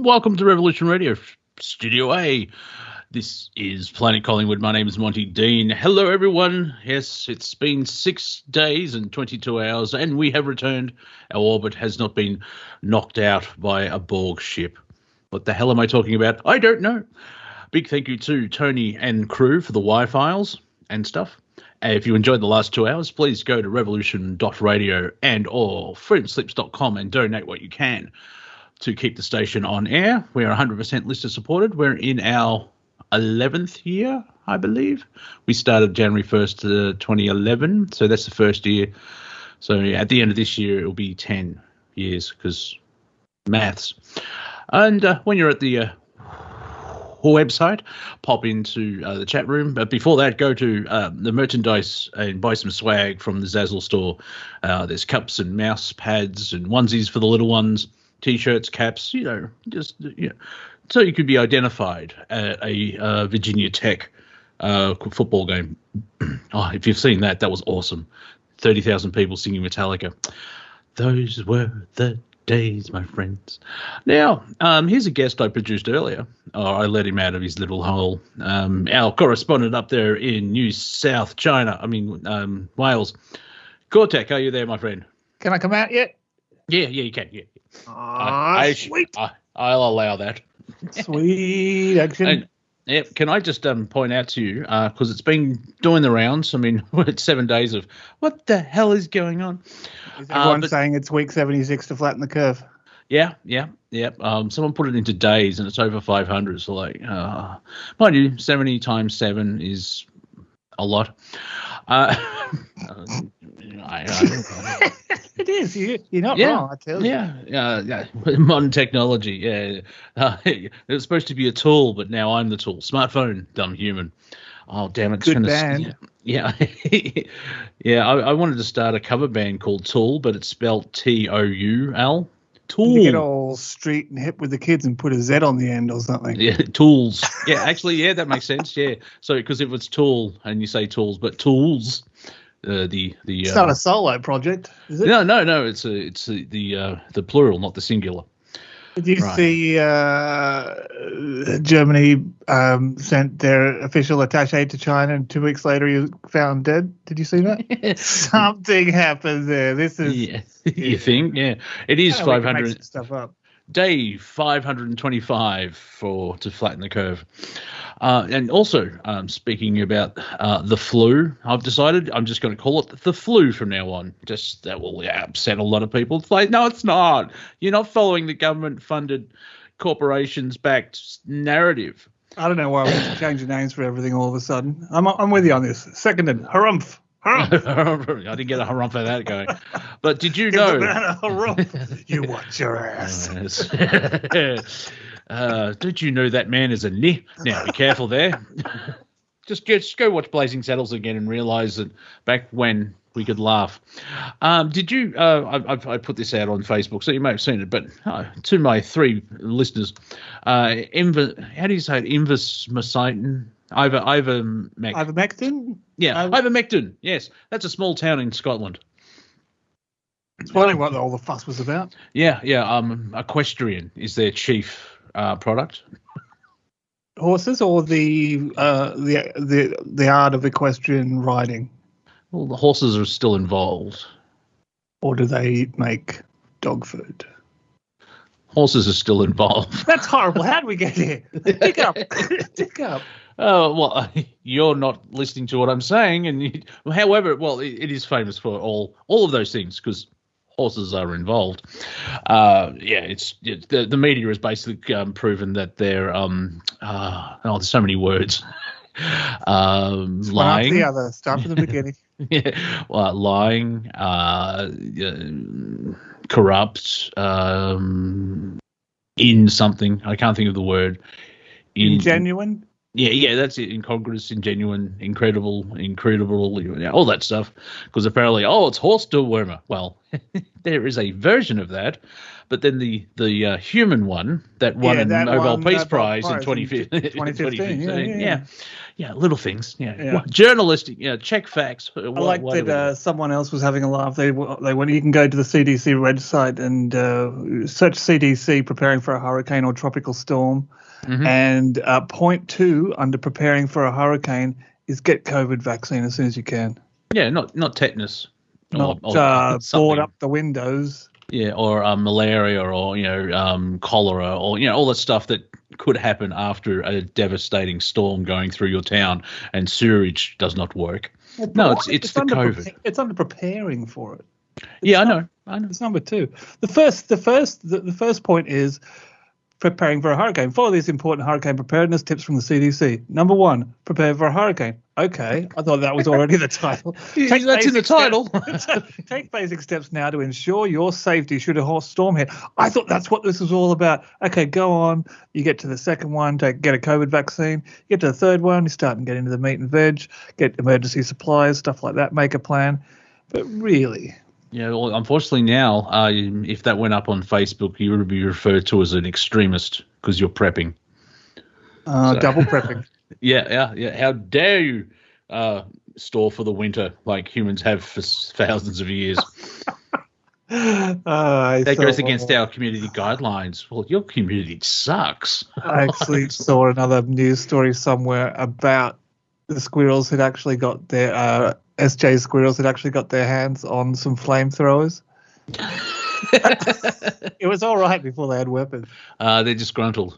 Welcome to Revolution Radio, Studio A. This is Planet Collingwood. My name is Monty Dean. Hello, everyone. Yes, it's been 6 days and 22 hours, and we have returned. Our orbit has not been knocked out by a Borg ship. What the hell am I talking about? I don't know. Big thank you to Tony and crew for the Wi-Files and stuff. If you enjoyed the last 2 hours, please go to revolution.radio and or freedomslips.com and donate what you can to keep the station on air. We're 100% listener supported. We're in our 11th year, I believe. We started January 1st, 2011, so that's the first year. So at the end of this year, it'll be 10 years because maths. And when you're at the website, pop into the chat room. But before that, go to the merchandise and buy some swag from the Zazzle store. There's cups and mouse pads and onesies for the little ones. T-shirts, caps, so you could be identified at a Virginia Tech football game. Oh, if you've seen that, that was awesome. 30,000 people singing Metallica. Those were the days, my friends. Now, here's a guest I produced earlier. I let him out of his little hole. Our correspondent up there in New South Wales. Cortek, are you there, my friend? Can I come out yet? Yeah, you can. Yeah. Sweet. I'll allow that. Sweet action. And, can I just point out to you, because it's been doing the rounds. I mean, it's 7 days of what the hell is going on? Is everyone saying it's week 76 to flatten the curve? Yeah. Someone put it into days, and it's over 500. So, mind you, 70 times 7 is a lot. It is. You're not wrong, I tell you. Yeah. Modern technology, yeah. It was supposed to be a tool, but now I'm the tool. Smartphone, dumb human. Oh, damn it. Good band. Yeah. Yeah, I wanted to start a cover band called Tool, but it's spelled Toul. Tool. You get all street and hip with the kids and put a Z on the end or something. Yeah, tools. Yeah, actually, yeah, that makes sense. Yeah. So, because if it's tool and you say tools, but tools, it's not a solo project, is it? No. It's the plural, not the singular. Did you see Germany sent their official attaché to China, and 2 weeks later he was found dead? Did you see that? Something happened there. This is you think? Yeah, it is 500 stuff up. Day 525 to flatten the curve. And also, speaking about the flu, I've decided I'm just going to call it the flu from now on. Just that will upset a lot of people. It's like, no, it's not. You're not following the government-funded, corporations-backed narrative. I don't know why we have to change the names for everything all of a sudden. I'm with you on this. Seconded. Harumph. I didn't get a harumph of that going. But did you know? You watch your ass. Did you know that man is a ni? Now, be careful there. Just go watch Blazing Saddles again and realise that back when we could laugh. Did you? I put this out on Facebook, so you may have seen it. But to my 3 listeners, how do you say it? Ivermectin. Ivermectin? Yeah, Ivermectin. Yes, that's a small town in Scotland. It's funny what all the fuss was about. Yeah. Equestrian is their chief product. Horses or the art of equestrian riding? Well, the horses are still involved. Or do they make dog food? Horses are still involved. That's horrible. How did we get here? Dig up. Oh, well, you're not listening to what I'm saying. And however, it is famous for all of those things because horses are involved. The media has basically proven that they're there's so many words. Lying. The other. Start from the beginning. Yeah, well, lying, corrupt, in something. I can't think of the word. Ingenuine. Yeah, that's it. Incongruous, ingenuine, incredible, all that stuff. Because apparently, it's horse dewormer. Well, there is a version of that, but then the human one that won a Nobel Peace Prize in 2015. Yeah, little things. Yeah. Journalistic. Yeah, check facts. I like that someone else was having a laugh. They went. You can go to the CDC website and search CDC preparing for a hurricane or tropical storm, and point 2 under preparing for a hurricane is get COVID vaccine as soon as you can. Yeah, not tetanus. Not board up the windows. Yeah, or malaria, or cholera, or all the stuff that could happen after a devastating storm going through your town and sewerage does not work. No, it's the COVID. It's under preparing for it. I know. It's number 2. The first point is preparing for a hurricane. Follow these important hurricane preparedness tips from the CDC. Number 1, prepare for a hurricane. Okay, I thought that was already the title. That's in the title. Take basic steps now to ensure your safety should a storm hit. I thought that's what this was all about. Okay, go on. You get to the second one, get a COVID vaccine. You get to the third one, you start and get into the meat and veg, get emergency supplies, stuff like that, make a plan. But really... Yeah, well, unfortunately now, if that went up on Facebook, you would be referred to as an extremist because you're prepping. Double prepping. Yeah. How dare you store for the winter like humans have for thousands of years? That goes against our community guidelines. Well, your community sucks. I actually saw another news story somewhere about the squirrels had actually got their... SJ squirrels had actually got their hands on some flamethrowers. It was all right before they had weapons. They're disgruntled.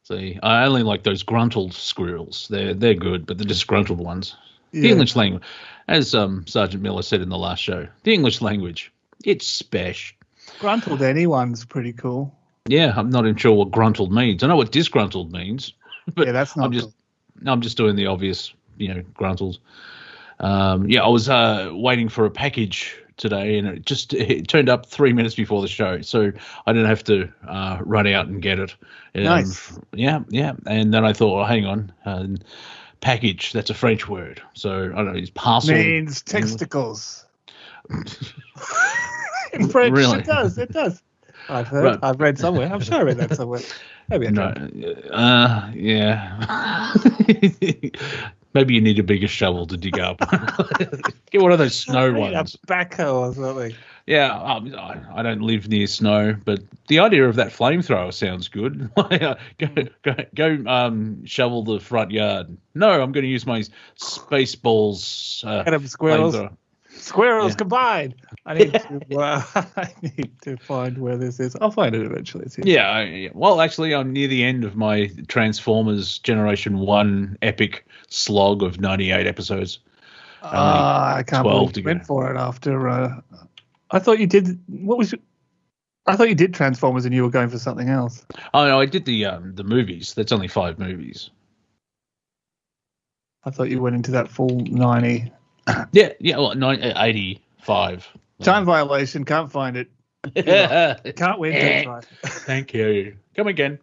See, I only like those gruntled squirrels. They're good, but the disgruntled ones. Yeah. The English language, as Sergeant Miller said in the last show, the English language, it's special. Gruntled anyone's pretty cool. Yeah, I'm not even sure what gruntled means. I know what disgruntled means, but that's not I'm just doing the obvious, gruntled. I was waiting for a package today, and it turned up 3 minutes before the show, so I didn't have to run out and get it. Nice. Yeah. And then I thought, hang on, package, that's a French word. So I don't know, it's parcel. Means testicles. In French, really? It does. I've heard. Right. I've read somewhere. I'm sure I read that somewhere. Maybe I don't. Yeah. Maybe you need a bigger shovel to dig up. Get one of those snow ones. A backhoe or something. Yeah, I don't live near snow, but the idea of that flamethrower sounds good. Go shovel the front yard. No, I'm going to use my Spaceballs squirrels. Flamethrower. Squirrels combined. I need to find where this is. I'll find it eventually. Yeah. Well, actually, I'm near the end of my Transformers Generation 1 epic slog of 98 episodes. I can't believe you went for it after. I thought you did. I thought you did Transformers and you were going for something else. Oh no, I did the movies. That's only 5 movies. I thought you went into that full 90. Yeah. Well, 85. Time violation. Can't find it. Can't win. Thank you. Come again.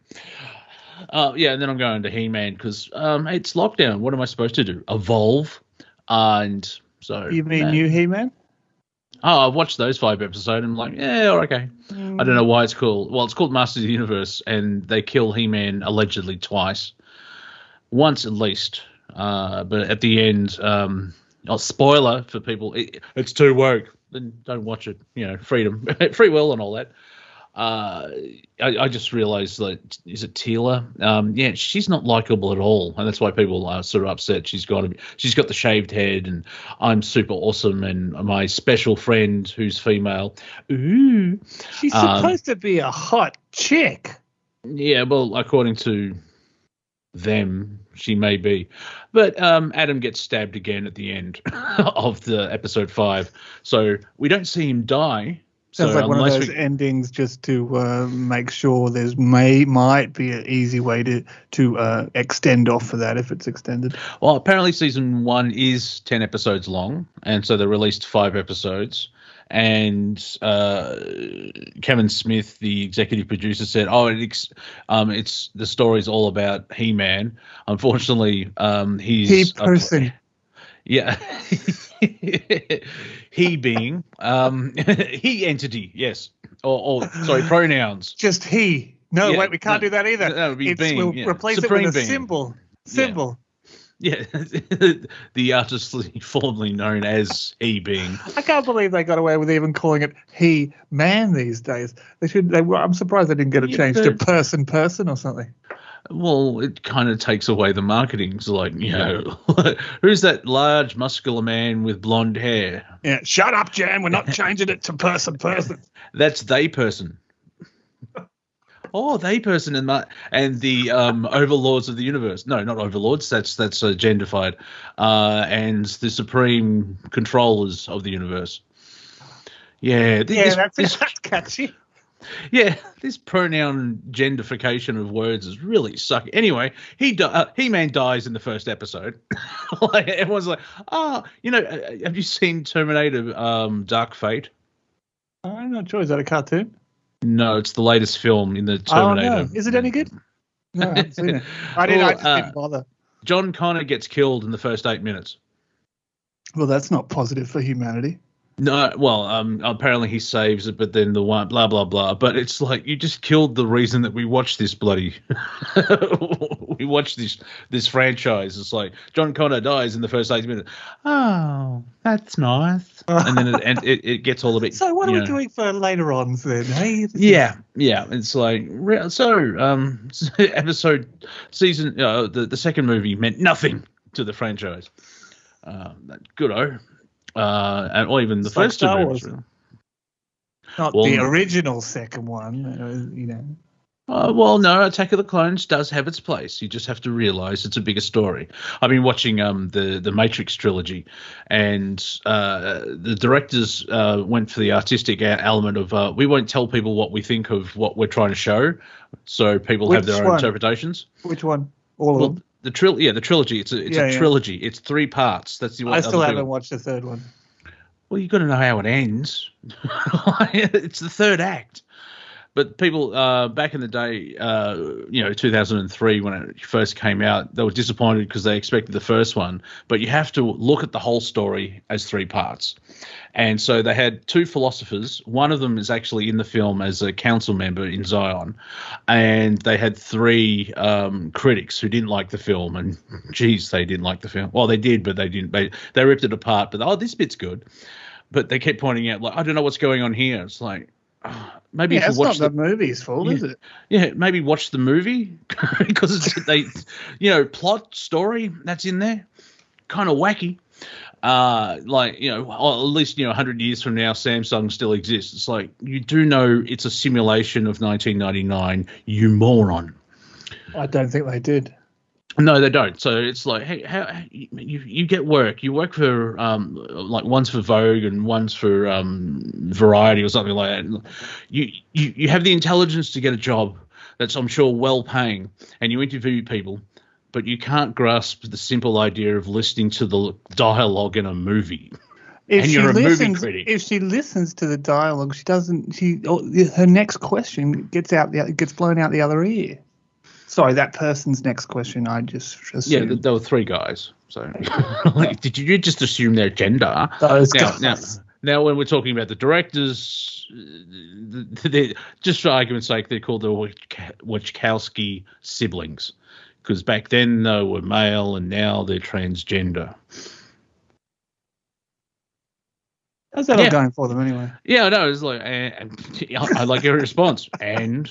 And then I'm going to He-Man because it's lockdown. What am I supposed to do? Evolve, and so. You mean new He-Man? Oh, I've watched those 5 episodes. And I'm like, okay. I don't know why it's called. Well, it's called Masters of the Universe, and they kill He-Man allegedly twice, once at least. But at the end. Spoiler for people, it's too woke, then don't watch it. Freedom, free will and all that. I just realised that, is it Teela? She's not likeable at all, and that's why people are sort of upset. She's got the shaved head, and I'm super awesome, and my special friend who's female. Ooh, she's supposed to be a hot chick. Yeah, well, according to them, she may be, but Adam gets stabbed again at the end of the episode 5, so we don't see him die. Sounds like one of those endings just to make sure there's might be an easy way to extend off for that if it's extended. Well, apparently season 1 is 10 episodes long, and so they released 5 episodes. And Kevin Smith, the executive producer, said, it's the story's all about He-Man. Unfortunately, he's person. Yeah. he being he entity, yes, or sorry, pronouns. Just he. No, Yeah, wait, we can't do that either. That would be being. We'll replace Supreme it with a being. symbol. Symbol. Yeah, the artist formerly known as he being. I can't believe they got away with even calling it he man these days. They should. I'm surprised they didn't get it changed to person or something. Well, it kind of takes away the marketing. It's like, who's that large, muscular man with blonde hair? Yeah, shut up, Jan. We're not changing it to person. That's they person. Oh, they person and the overlords of the universe. No, not overlords. That's genderfied. And the supreme controllers of the universe. Yeah, that's catchy. Yeah, this pronoun gendification of words is really sucky. Anyway, He-Man dies in the first episode. Like, everyone's like, have you seen Terminator Dark Fate? I'm not sure. Is that a cartoon? No, it's the latest film in the Terminator. Oh, no. Is it any good? No, I haven't seen it. I just didn't bother. John Connor gets killed in the first 8 minutes. Well, that's not positive for humanity. No, well, apparently he saves it, but then the one blah blah blah. But it's like you just killed the reason that we watched this bloody. We watched this franchise. It's like John Connor dies in the first 8 minutes. Oh, that's nice. And then it gets all a bit. So what are we doing for later on then? Hey. Yeah. It's like episode season. The second movie meant nothing to the franchise. Good-o. Or even the first two movies. Not the original second one, Well, no, Attack of the Clones does have its place. You just have to realize it's a bigger story. I've been watching the Matrix trilogy, and the directors went for the artistic element of we won't tell people what we think of what we're trying to show, so people have their own interpretations. Which one? All of them? The trilogy. It's a trilogy. It's 3 parts. That's the one. I still haven't watched the third one. Well, you've got to know how it ends. It's the third act. But people back in the day, 2003 when it first came out, they were disappointed because they expected the first one. But you have to look at the whole story as 3 parts. And so they had 2 philosophers. One of them is actually in the film as a council member in Zion. And they had 3 critics who didn't like the film. And, geez, they didn't like the film. Well, they did, but they didn't. They ripped it apart. But, this bit's good. But they kept pointing out, like, I don't know what's going on here. It's like, maybe if you watch the movie's fault, is it? Yeah, maybe watch the movie because plot story that's in there, kind of wacky. Or at least 100 years from now, Samsung still exists. It's like you do know it's a simulation of 1999, you moron. I don't think they did. No, they don't. So it's like, hey, how you get work? You work for one's for Vogue and one's for Variety or something like that. You have the intelligence to get a job that's, I'm sure, well paying, and you interview people, but you can't grasp the simple idea of listening to the dialogue in a movie. And you're a movie critic. If she listens to the dialogue, she doesn't. Her next question gets blown out the other ear. Sorry, that person's next question. I just assumed. Yeah, there were 3 guys. So, did you just assume their gender? Those guys. Now, when we're talking about the directors, just for argument's sake, they're called the Wachowski siblings, because back then they were male and now they're transgender. How's that all going for them anyway? Yeah, I know. It's like, I like your response. And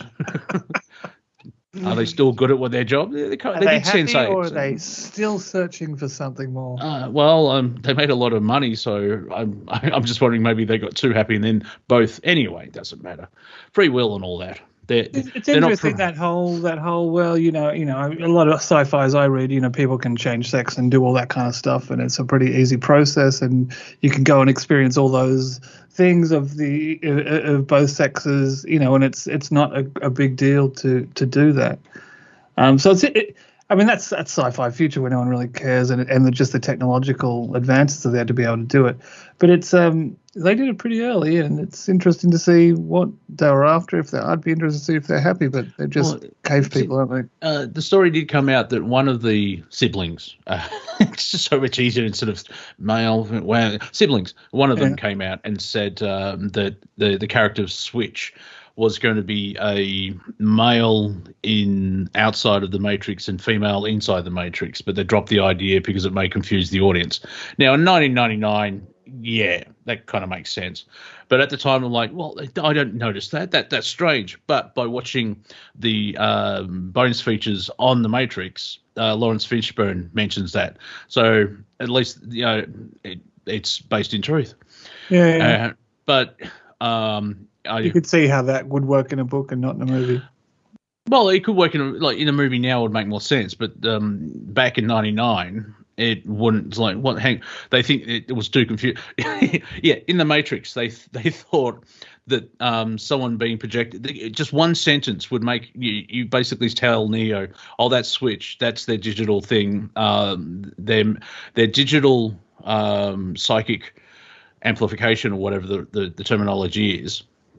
are they still good at their job? They did Sense8. Or are they still searching for something more? They made a lot of money, so I'm just wondering maybe they got too happy and then both. Anyway, it doesn't matter. Free will and all that. It's interesting that whole well, a lot of sci-fis I read, people can change sex and do all that kind of stuff, and it's a pretty easy process, and you can go and experience all those things of both sexes, and it's not a big deal to do that. So I mean, that's sci-fi future where no one really cares, and just the technological advances are there to be able to do it. But it's they did it pretty early, and it's interesting to see what they were after. I'd be interested to see if they're happy, but they're just cave people, aren't they? The story did come out that one of the siblings, it's just so much easier instead of siblings. One of them came out and said that the character of Switch was going to be a male outside of the Matrix and female inside the Matrix, but they dropped the idea because it may confuse the audience. Now, in 1999, yeah, that kind of makes sense. But at the time, I'm like, well, I don't notice that. That's strange. But by watching the bonus features on the Matrix, Lawrence Fishburne mentions that. So at least, it's based in truth. Yeah. But you could see how that would work in a book and not in a movie. Well, it could work in a movie now. It would make more sense, but back in '99, it wouldn't. It's like what? They think it was too confused. Yeah, in the Matrix, they thought that someone being projected, just one sentence would make you basically tell Neo, oh, that's Switch, that's their digital thing, their digital psychic amplification or whatever the terminology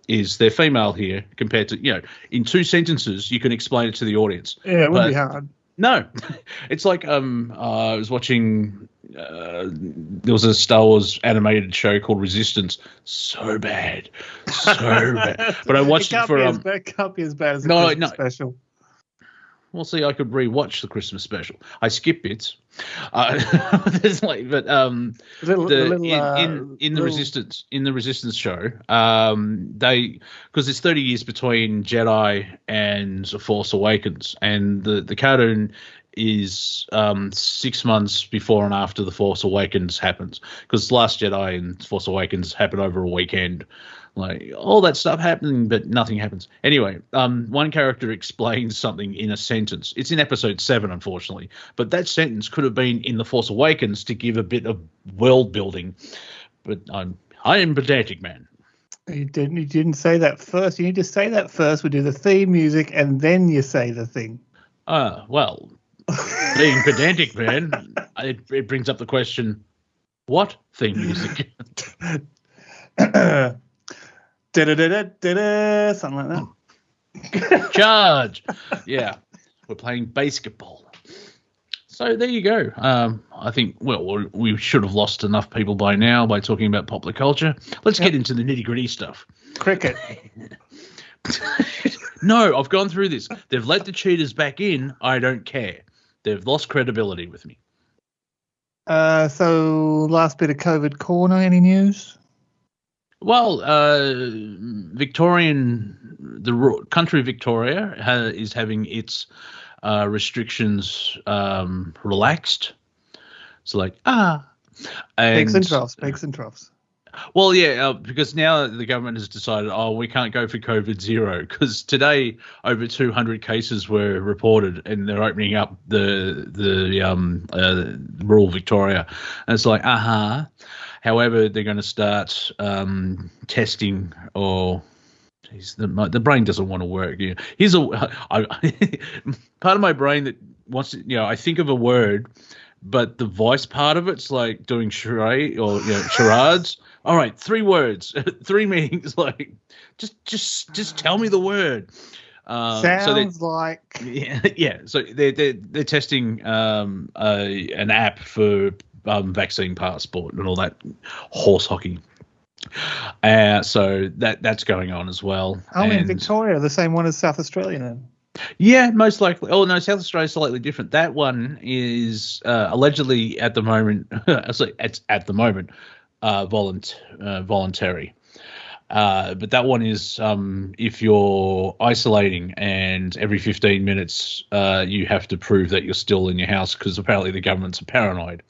is they're female here compared to, in 2 sentences you can explain it to the audience. Yeah, it would be hard. No, it's like I was watching. There was a Star Wars animated show called Resistance. So bad. But I watched it for it can't be as bad as the Christmas special. Well, see, I could rewatch the Christmas special. I skip bits. There's in the Resistance show, because it's 30 years between Jedi and Force Awakens, and the cartoon is 6 months before and after the Force Awakens happens, because Last Jedi and Force Awakens happen over a weekend. Like all that stuff happening, but nothing happens. Anyway, one character explains something in a sentence. It's in episode 7, unfortunately, but that sentence could have been in The Force Awakens to give a bit of world building. But I am pedantic, man. You didn't say that first. You need to say that first. We do the theme music, and then you say the thing. Well, being pedantic, man, it brings up the question: what theme music? Something like that. Charge. Yeah, we're playing basketball. So there you go. I think, we should have lost enough people by now by talking about popular culture. Let's get into the nitty-gritty stuff. Cricket. No, I've gone through this. They've let the cheaters back in. I don't care. They've lost credibility with me. So last bit of COVID corner, any news? Well, the country of Victoria is having its restrictions relaxed. It's like, peaks and troughs. Well, yeah, because now the government has decided, we can't go for COVID 0, because today over 200 cases were reported, and they're opening up the rural Victoria, and it's like, However, they're going to start testing, or the brain doesn't want to work. Here's part of my brain that wants to, I think of a word, but the voice part of it's like doing charade or charades. All right, 3 words, 3 meanings. Like, just tell me the word. Sounds like yeah. So they're testing an app for vaccine passport and all that horse hockey. So that's going on as well. In Victoria, the same one as South Australia then? Yeah, most likely. Oh, no, South Australia is slightly different. That one is allegedly at the moment, voluntary. But that one is if you're isolating and every 15 minutes you have to prove that you're still in your house, because apparently the government's paranoid.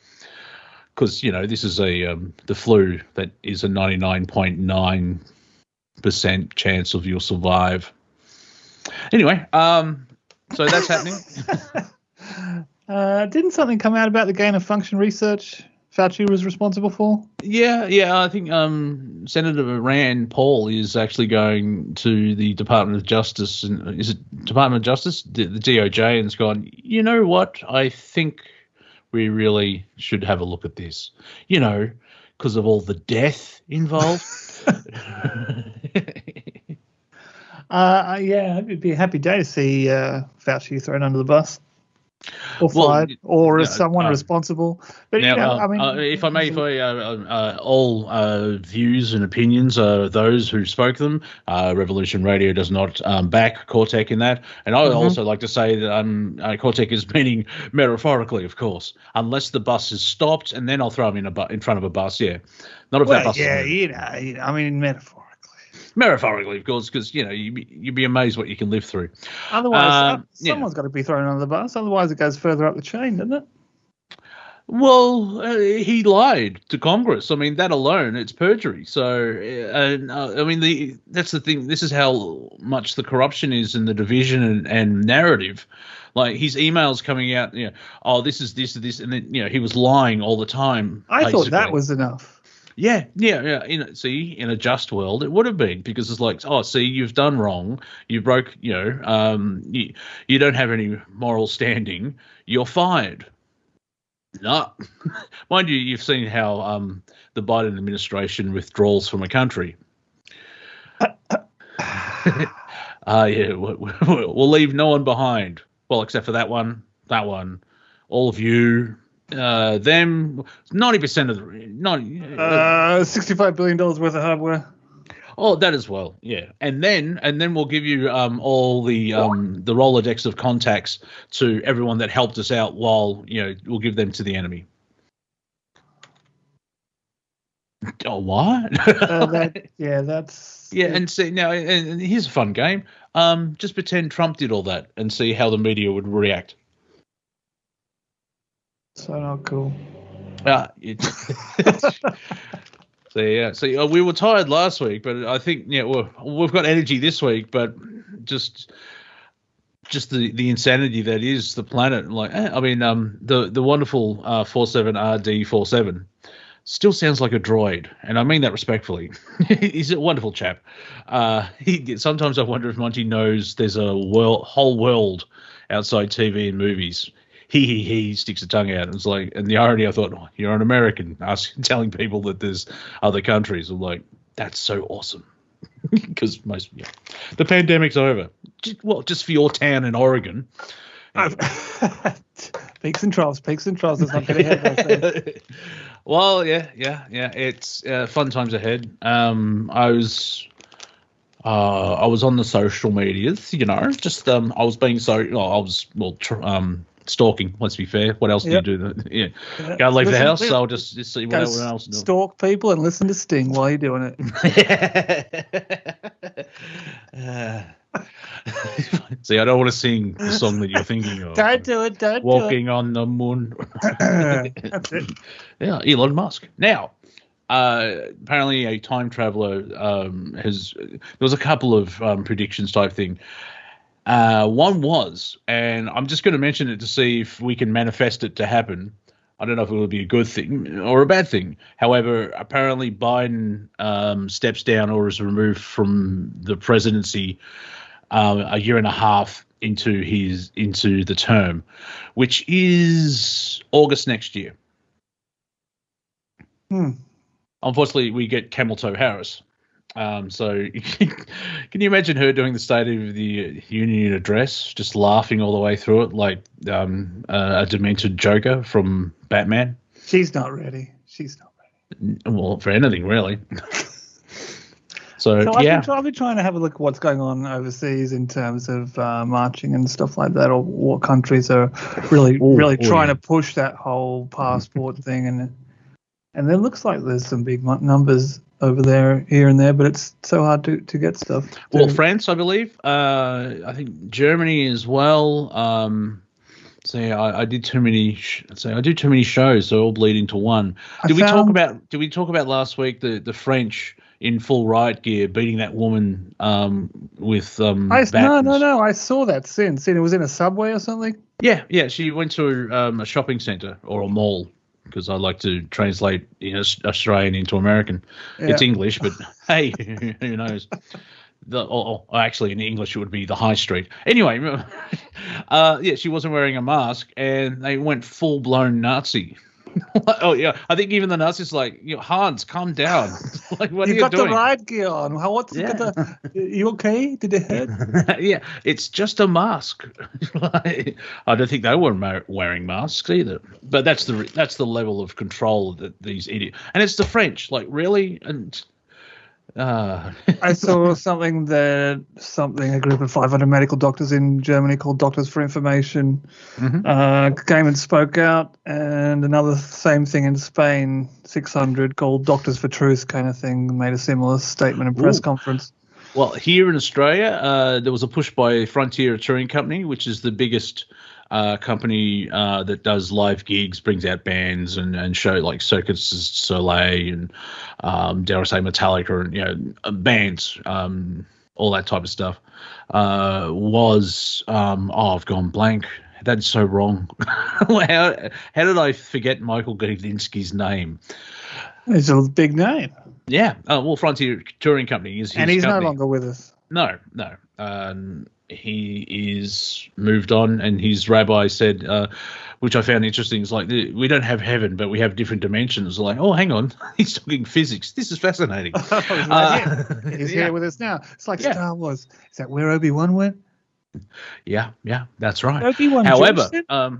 Because, this is the flu that is a 99.9% chance of you'll survive. Anyway, so that's happening. Didn't something come out about the gain of function research Fauci was responsible for? Yeah. I think Senator Rand Paul is actually going to the Department of Justice, and is it Department of Justice, the DOJ, and has gone, you know what? I think we really should have a look at this. You know, because of all the death involved. Yeah, it'd be a happy day to see Fauci thrown under the bus. Or fired, or as someone responsible. But now, I mean, if I may, all views and opinions are those who spoke them. Revolution Radio does not back Cortek in that, and I would also like to say that Cortek is meaning metaphorically, of course, unless the bus is stopped, and then I'll throw him in front of a bus. Yeah, not if that bus. Yeah, is I mean, metaphorically, of course, because you'd be amazed what you can live through. Otherwise, someone's got to be thrown under the bus. Otherwise, it goes further up the chain, doesn't it? Well, he lied to Congress. I mean, that alone, it's perjury. So, I mean, that's the thing. This is how much the corruption is in the division and narrative. Like his emails coming out, oh, this is this, and then he was lying all the time. I thought that was enough. Yeah. In a just world, it would have been, because it's like, oh, see, you've done wrong. You broke, you don't have any moral standing. You're fired. No. Mind you, you've seen how the Biden administration withdrawals from a country. Yeah, we'll leave no one behind. Well, except for that one, all of you. Them 90% of the $65 billion worth of hardware. Oh, that as well, yeah. And then we'll give you all the Rolodex of contacts to everyone that helped us out, while we'll give them to the enemy. Oh, what? That's and see now, and here's a fun game. Just pretend Trump did all that and see how the media would react. So not cool. So we were tired last week, but I think we've got energy this week. But just the insanity that is the planet. Like the wonderful 47RD47 still sounds like a droid, and I mean that respectfully. He's a wonderful chap. Sometimes I wonder if Monty knows there's a whole world outside TV and movies. He sticks a tongue out. It's like, and the irony, I thought, oh, you're an American, telling people that there's other countries. I'm like, that's so awesome, because the pandemic's over. Just for your town in Oregon. Peaks and troughs. Let's not get ahead of ourselves. Well, yeah. It's fun times ahead. I was on the social medias, just I was being stalking. Let's be fair. What else do you do? Can't leave the house, so I'll just see what everyone else does. Stalk people and listen to Sting while you're doing it. See, I don't want to sing the song that you're thinking of. Don't do it. Walking on the moon. That's it. Yeah, Elon Musk. Now, apparently a time traveler there was a couple of predictions type thing. One was, and I'm just going to mention it to see if we can manifest it to happen. I don't know if it will be a good thing or a bad thing. However, apparently Biden steps down or is removed from the presidency a year and a half into the term, which is August next year. Unfortunately, we get Camel Toe Harris. So can you imagine her doing the State of the Union address, just laughing all the way through it like a demented Joker from Batman? She's not ready. Well, for anything, really. So yeah. I've been trying to have a look at what's going on overseas in terms of marching and stuff like that, or what countries are really trying to push that whole passport thing. And it looks like there's some big numbers over there, here and there, but it's so hard to get stuff. Well, France, I believe. I think Germany as well. I did too many. I do too many shows, so all bleed into one. Did we talk about last week the French in full riot gear beating that woman with No. I saw that since. It was in a subway or something. Yeah. She went to a shopping centre or a mall. because I like to translate Australian into American. Yeah. It's English, but hey, who knows? Actually, in English, it would be the high street. Anyway, she wasn't wearing a mask, and they went full-blown Nazi. Oh, yeah. I think even the Nazis like, Hans, calm down. Like, what are you doing? You got the riot gear on. You okay? Did it hurt? Yeah, it's just a mask. I don't think they were wearing masks either. But that's the level of control that these idiots. And it's the French. Like, really? And I saw a group of 500 medical doctors in Germany called Doctors for Information came and spoke out, and another same thing in Spain, 600 called Doctors for Truth kind of thing, made a similar statement and press conference. Well, here in Australia, there was a push by Frontier Touring Company, which is the biggest company that does live gigs, brings out bands and show like Circus du Soleil and dare I say Metallica and bands, all that type of stuff. I've gone blank. That's so wrong. How did I forget Michael Gudinski's name? It's a big name. Yeah. Well, Frontier Touring Company is his and he's company. No longer with us. No. He is moved on, and his rabbi said, which I found interesting, is like, we don't have heaven, but we have different dimensions. Like, oh, hang on, he's talking physics. This is fascinating. He's here with us now. It's like Star Wars. Is that where Obi-Wan went? Yeah, that's right. Obi-Wan. However, try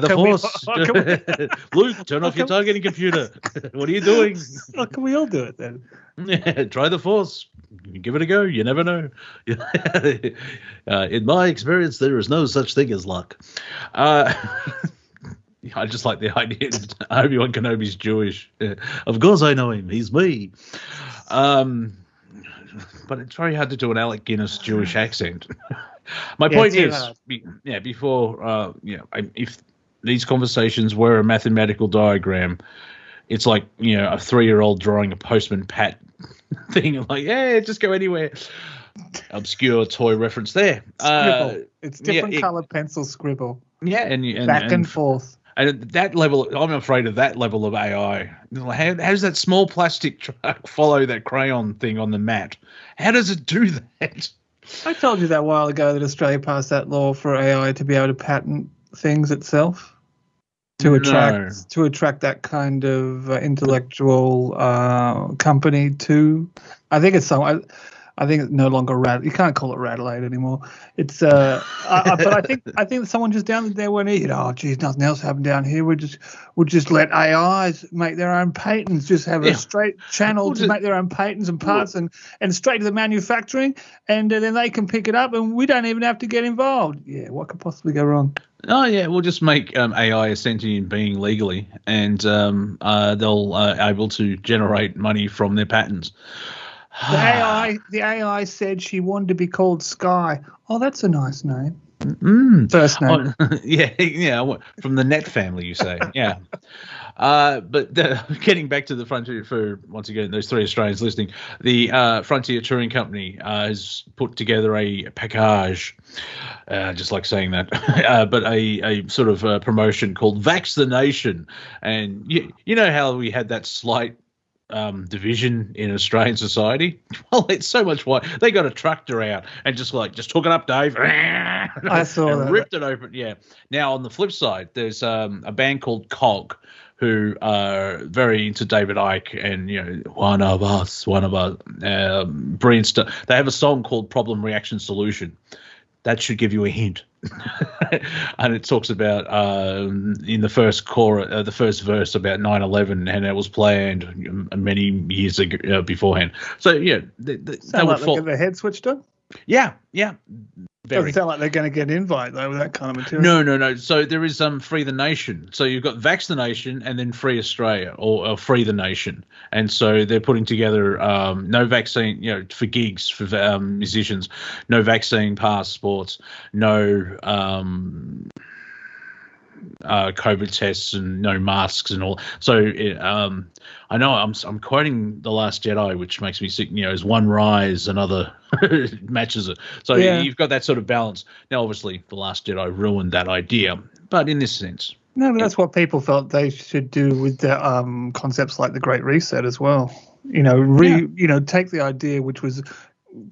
the Force. Luke, turn off your targeting computer. What are you doing? Well, can we all do it then? Yeah, try the Force. Give it a go. You never know. In my experience, there is no such thing as luck. I just like the idea that Obi-Wan Kenobi's Jewish. Of course I know him. He's me. But it's very hard to do an Alec Guinness Jewish accent. My point is, before, if these conversations were a mathematical diagram, it's like, a 3-year-old drawing a Postman Pat thing. Like, just go anywhere. Obscure toy reference there. Scribble. It's different colored pencil scribble. Yeah, and back and forth. And at that level, I'm afraid of that level of AI. How does that small plastic truck follow that crayon thing on the mat? How does it do that? I told you that a while ago that Australia passed that law for AI to be able to patent things itself to attract that kind of intellectual company to. I think it's no longer You can't call it Radelaide anymore. It's but I think someone just down there went, geez, nothing else happened down here. We'll just let AIs make their own patents. Just have a straight channel to make their own patents and parts and straight to the manufacturing, and then they can pick it up, and we don't even have to get involved. Yeah, what could possibly go wrong? Oh yeah, we'll just make AI a sentient being legally, and they'll able to generate money from their patents. The AI said she wanted to be called Sky. Oh, that's a nice name. First name. Oh, from the Net family, you say. Yeah. But getting back to the Frontier, for once again those 3 Australians listening, the Frontier Touring Company has put together a package, just like saying that, but a sort of promotion called Vax the Nation, and you know how we had that slight division in Australian society. Well, it's so much why they got a tractor out and just hook it up, Dave. I saw that. Ripped it open. Yeah. Now on the flip side, there's a band called Cog who are very into David Icke and one of us, brilliant stuff. They have a song called Problem Reaction Solution. That should give you a hint. And it talks about in the first the first verse about 9/11, and it was planned many years ago beforehand. So they would get their head switched on. Yeah. Doesn't sound like they're going to get an invite though with that kind of material. No. So there is Free the Nation. So you've got Vax the Nation and then Free Australia or Free the Nation. And so they're putting together no vaccine, for gigs for musicians, no vaccine passports, no COVID tests and no masks and all. So I know I'm quoting The Last Jedi, which makes me sick. As one rise, another matches it. So you've got that sort of balance. Now, obviously, The Last Jedi ruined that idea, but in this sense, No, but that's what people felt they should do with the concepts like the Great Reset as well. Take the idea, which was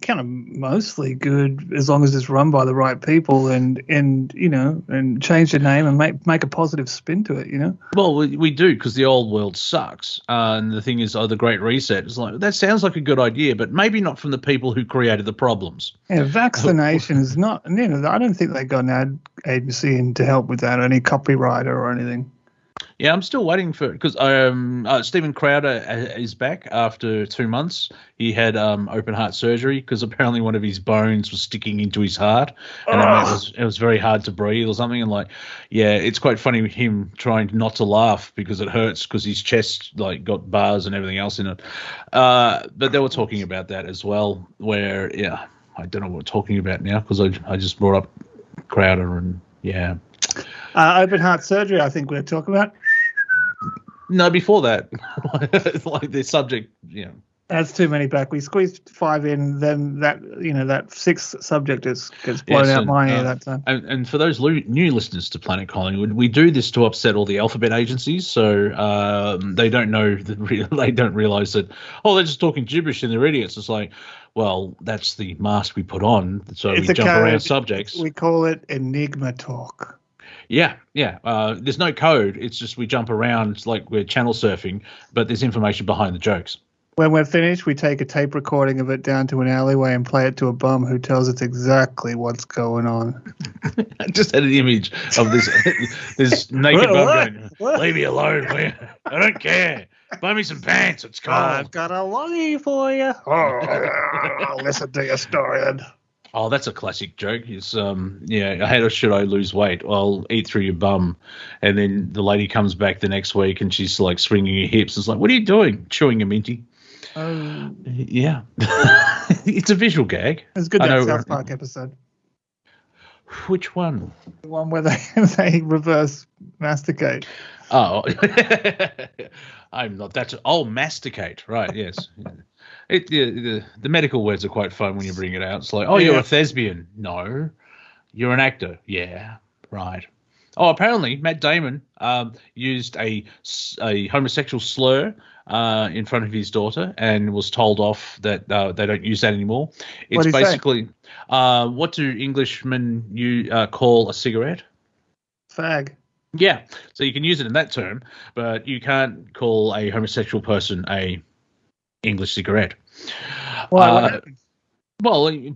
kind of mostly good as long as it's run by the right people, and change the name and make a positive spin to it. Well, we do, because the old world sucks, and the thing is, the Great Reset is like, that sounds like a good idea, but maybe not from the people who created the problems. Yeah, vaccination is not. I don't think they got an ad agency in to help with that, or any copywriter or anything. Yeah, I'm still waiting for it, because Stephen Crowder is back after 2 months. He had open heart surgery because apparently one of his bones was sticking into his heart, and it was very hard to breathe or something. And it's quite funny with him trying not to laugh because it hurts, because his chest got bars and everything else in it. But they were talking about that as well. Where I don't know what we're talking about now, because I just brought up Crowder and open heart surgery. I think we're talking about. No, before that, the subject, That's too many back. We squeezed 5 in, then that 6th subject gets blown out my ear that time. And for those new listeners to Planet Collingwood, we do this to upset all the alphabet agencies, so they don't know they don't realise that they're just talking gibberish and they're idiots. It's like, well, that's the mask we put on, so we jump around subjects. We call it Enigma Talk. Yeah. There's no code. It's just we jump around. It's like we're channel surfing, but there's information behind the jokes. When we're finished, we take a tape recording of it down to an alleyway and play it to a bum who tells us exactly what's going on. I just had an image of this naked bum going, "Leave me alone, will you? I don't care. Buy me some pants. It's cold. I've got a lolly for you." I'll listen to your story then. Oh, that's a classic joke. It's how should I lose weight? I'll eat through your bum. And then the lady comes back the next week and she's like swinging her hips. It's like, what are you doing? Chewing a minty. Yeah. It's a visual gag. It's good, that South Park episode. Which one? The one where they reverse masticate. Oh, I'm not. Masticate. Right, yes. The medical words are quite fun when you bring it out. It's like, you're a thespian. No, you're an actor. Yeah, right. Oh, apparently Matt Damon used a homosexual slur in front of his daughter and was told off that they don't use that anymore. It's basically what do Englishmen call a cigarette? Fag. Yeah, so you can use it in that term, but you can't call a homosexual person a English cigarette. Well,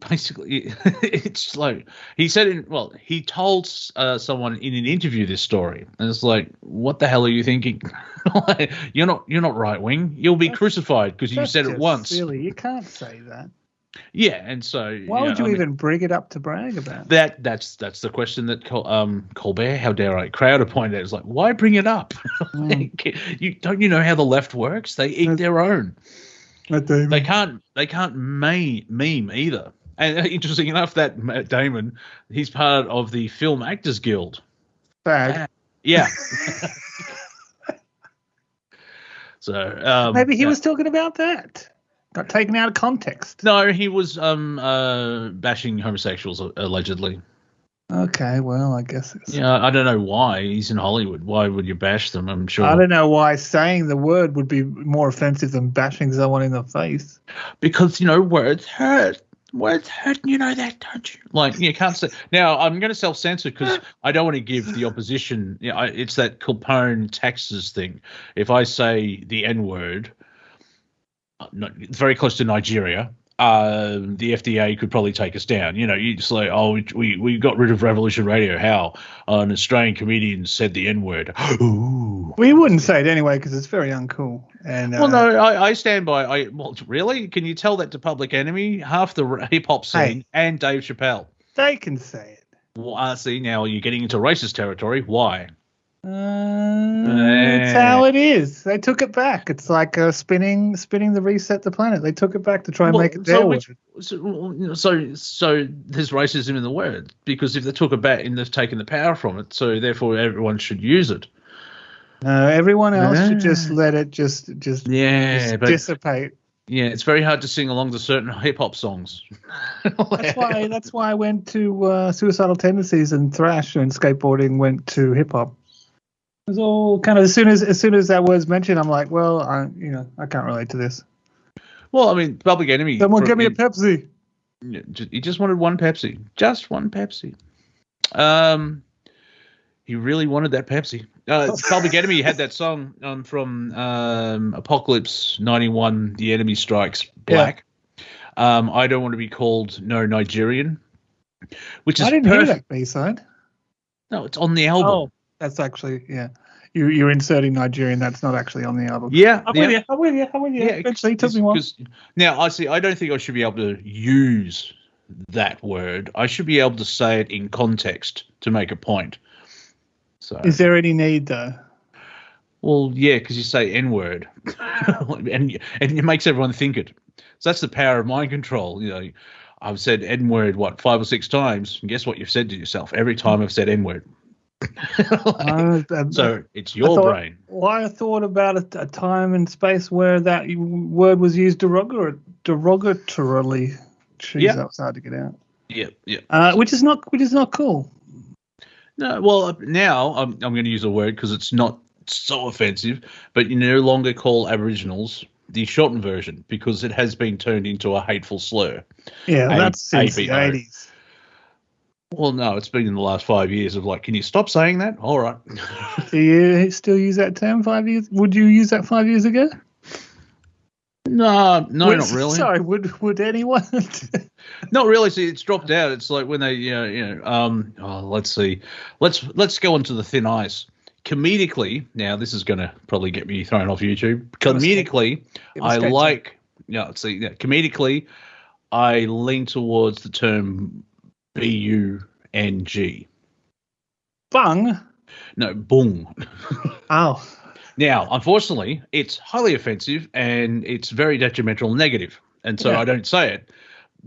basically, it's like he said. He told someone in an interview this story, and it's like, what the hell are you thinking? You're not right wing. You'll be crucified because you said it once. Silly, you can't say that. Yeah, and so why would you even bring it up to brag about? That's the question that Colbert, how dare I, Crowder pointed out. It's like, why bring it up? Don't you know how the left works? They eat their own. They can't meme either. And interesting enough, that Matt Damon, he's part of the Film Actors Guild. Bad. Yeah. So maybe he was talking about that. Got taken out of context. No, he was bashing homosexuals allegedly. Okay, well, I guess it's... Yeah, I don't know why. He's in Hollywood. Why would you bash them? I'm sure. I don't know why saying the word would be more offensive than bashing someone in the face. Because, words hurt. Words hurt, you know that, don't you? Like, you can't say... Now, I'm going to self-censor because I don't want to give the opposition... it's that Capone taxes thing. If I say the N-word, it's very close to Nigeria... the FDA could probably take us down. You just like, we got rid of Revolution Radio. How? An Australian comedian said the N-word. Ooh. We wouldn't say it anyway because it's very uncool. And no, I stand by. Really? Can you tell that to Public Enemy, half the hip hop scene, and Dave Chappelle? They can say it. Well, see, now you're getting into racist territory. Why? It's how it is. They took it back. It's like spinning the reset the planet. They took it back to try and make it their word. So there's racism in the word because if they took it back and they've taken the power from it, so therefore everyone should use it. No, everyone else should just let it just dissipate. Yeah, it's very hard to sing along to certain hip hop songs. That's why I went to Suicidal Tendencies and thrash, and skateboarding went to hip hop. was all kind of as soon as that word's mentioned, I'm like, well, I can't relate to this. Well, I mean, Public Enemy. Someone give me a Pepsi. He just wanted one Pepsi. Just one Pepsi. He really wanted that Pepsi. Public Enemy had that song from Apocalypse 91, The Enemy Strikes Black. Yeah. I Don't Want to Be Called No Nigerian, which is I didn't hear that B-side. No, it's on the album. Oh, that's actually, yeah. You're inserting Nigerian. That's not actually on the album. Yeah. I'm with you. Yeah, eventually it took me one. Now, I don't think I should be able to use that word. I should be able to say it in context to make a point. So, is there any need, though? Well, yeah, because you say N-word, and it makes everyone think it. So that's the power of mind control. You know, I've said N-word, 5 or 6 times, and guess what you've said to yourself every time I've said N-word? So it's your brain. Well, I thought about a time and space where that word was used derogatorily. Jeez, that was hard to get out. Yeah. Which is not cool. No, well, now I'm going to use a word because it's not so offensive, but you no longer call Aboriginals the shortened version because it has been turned into a hateful slur. Yeah, that's since the 80s. Well, no, it's been in the last 5 years of like, can you stop saying that? All right. Do you still use that term 5 years? Would you use that 5 years ago? No, not really. Sorry, would anyone? Not really. See, it's dropped out. It's like when they, let's see. Let's go onto the thin ice. Comedically, now this is going to probably get me thrown off YouTube. Comedically, comedically, I lean towards the term B-U-N-G. Bung? No, bung. Oh. Now, unfortunately, it's highly offensive and it's very detrimental and negative. And so I don't say it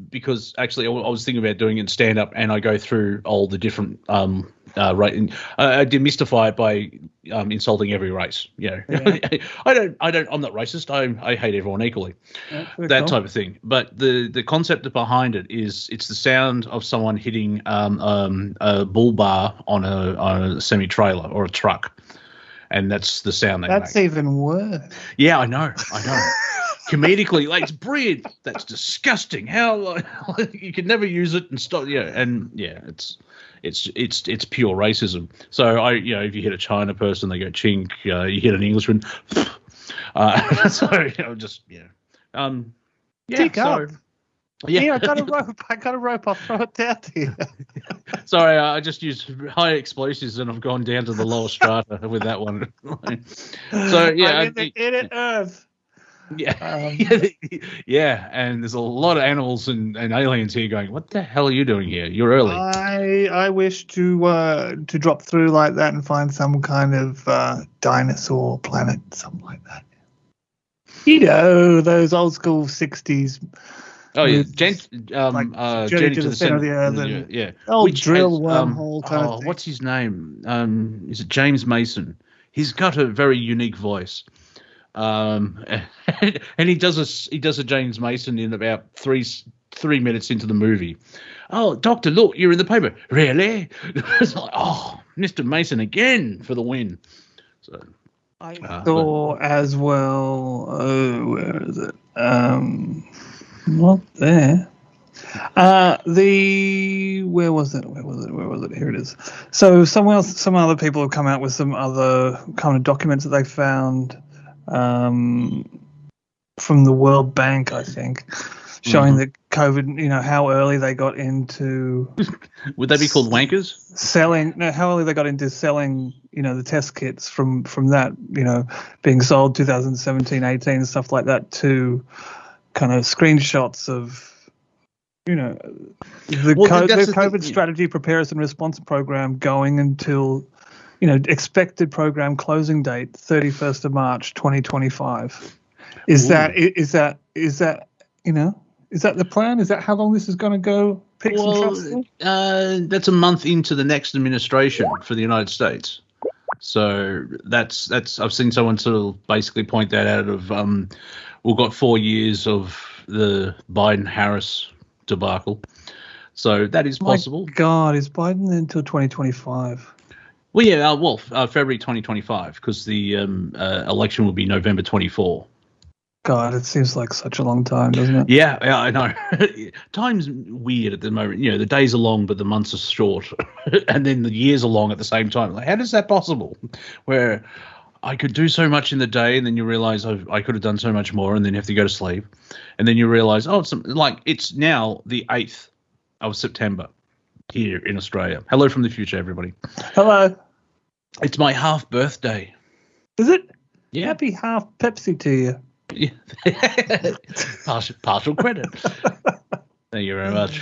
because actually I was thinking about doing it in stand-up and I go through all the different I demystify it by insulting every race. You know, I'm not racist. I hate everyone equally. That type of thing. But the concept behind it is it's the sound of someone hitting a bull bar on a semi-trailer or a truck. And that's the sound they make. That's even worse. Yeah, I know. Comedically, like, it's brilliant. That's disgusting. How you can never use it and stop. Yeah, and yeah, it's pure racism. So if you hit a China person, they go chink. You hit an Englishman. Tick up. Yeah, I got a rope. I'll throw it down to you. Sorry, I just used high explosives and I've gone down to the lower strata with that one. So yeah, in Earth. Yeah, yeah, and there's a lot of animals and aliens here going, what the hell are you doing here? You're early. I wish to drop through like that and find some kind of dinosaur planet, something like that. You know, those old school 60s. Oh yeah, Journey to the center of the earth. Yeah. Drill wormhole kind of thing. What's his name? Is it James Mason? He's got a very unique voice. And he does a James Mason in about three minutes into the movie. Oh, Doctor, look, you're in the paper. Really? It's like, oh, Mr. Mason again for the win. So I saw as well. Oh, where is it? Not there. Where was it? Here it is. So some other people have come out with some other kind of documents that they found from the World Bank, I think, showing that COVID, how early they got into. Would they be called wankers? How early they got into selling, the test kits from that, being sold 2017, 18 and stuff like that to kind of screenshots of, the COVID strategy preparedness and response program going until, expected program closing date 31st of March 2025. Is that the plan? Is that how long this is going to go? That's a month into the next administration for the United States. So that's I've seen someone sort of basically point that out of we've got 4 years of the Biden-Harris debacle. So that is possible. My God, is Biden until 2025? Well, yeah, February 2025, because the election will be November 24. God, it seems like such a long time, doesn't it? Yeah, I know. Time's weird at the moment. You know, the days are long, but the months are short, and then the years are long at the same time. Like, how is that possible? Where I could do so much in the day, and then you realize I could have done so much more, and then you have to go to sleep, and then you realize, it's now the 8th of September here in Australia. Hello from the future, everybody. Hello. It's my half birthday. Is it? Yeah. Happy half Pepsi to you. Yeah. partial credit. Thank you very much.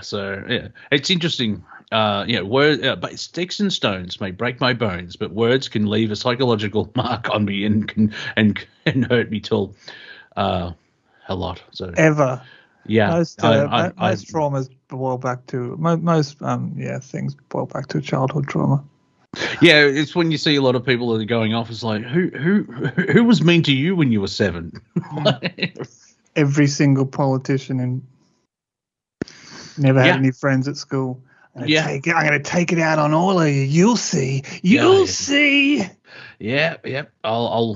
So yeah, it's interesting. But sticks and stones may break my bones, but words can leave a psychological mark on me and hurt me till a lot. So Ever. Yeah. Most traumas boil back to things boil back to childhood trauma. Yeah, it's when you see a lot of people that are going off. It's like, who was mean to you when you were 7? Every single politician and never had any friends at school. I'm going to take it out on all of you. You'll see. You'll see. Yeah. I'll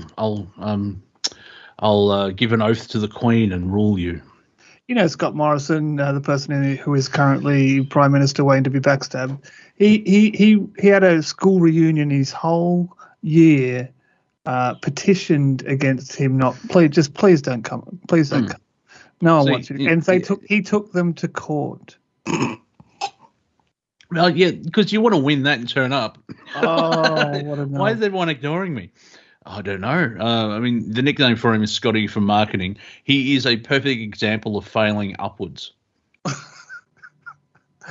give an oath to the Queen and rule you. You know, Scott Morrison, the person who is currently Prime Minister waiting to be backstabbed, he had a school reunion his whole year, petitioned against him please don't come. Please don't come. No one wants you. And he took them to court. Well, yeah, because you want to win that and turn up. Oh, what a Why is everyone ignoring me? I don't know. I mean, the nickname for him is Scotty from marketing. He is a perfect example of failing upwards.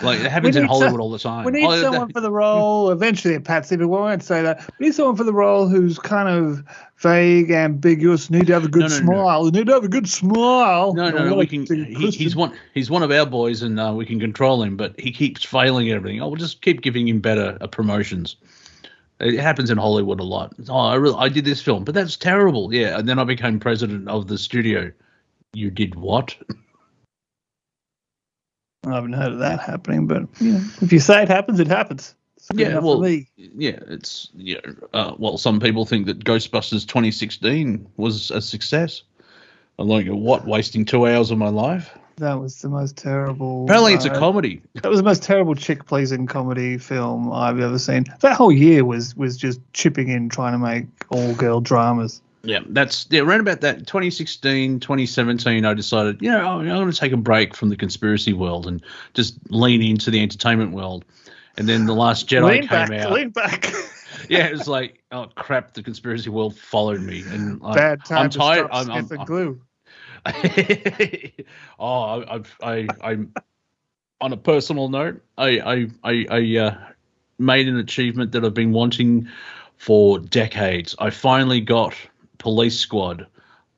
Like, it happens in Hollywood all the time. We need someone for the role. Eventually, Patsy, but we won't say that. We need someone for the role who's kind of vague, ambiguous. Need to have a good smile. Need to have a good smile. No. We can. He's one of our boys, and we can control him. But he keeps failing at everything. We'll just keep giving him better promotions. It happens in Hollywood a lot. I did this film, but that's terrible. Yeah, and then I became president of the studio. You did what? I haven't heard of that happening, but if you say it happens, it happens. Some people think that Ghostbusters 2016 was a success. I'm like, what? Wasting 2 hours of my life? That was the most terrible. Apparently, it's a comedy. That was the most terrible chick-pleasing comedy film I've ever seen. That whole year was just chipping in, trying to make all-girl dramas. Yeah, around about that 2016, 2017, I decided, I'm going to take a break from the conspiracy world and just lean into the entertainment world. And then The Last Jedi came out. Lean back. Yeah, it was like, oh crap, the conspiracy world followed me, and bad time I'm tired. To stop sniffing glue. I'm on a personal note. I made an achievement that I've been wanting for decades. I finally got Police Squad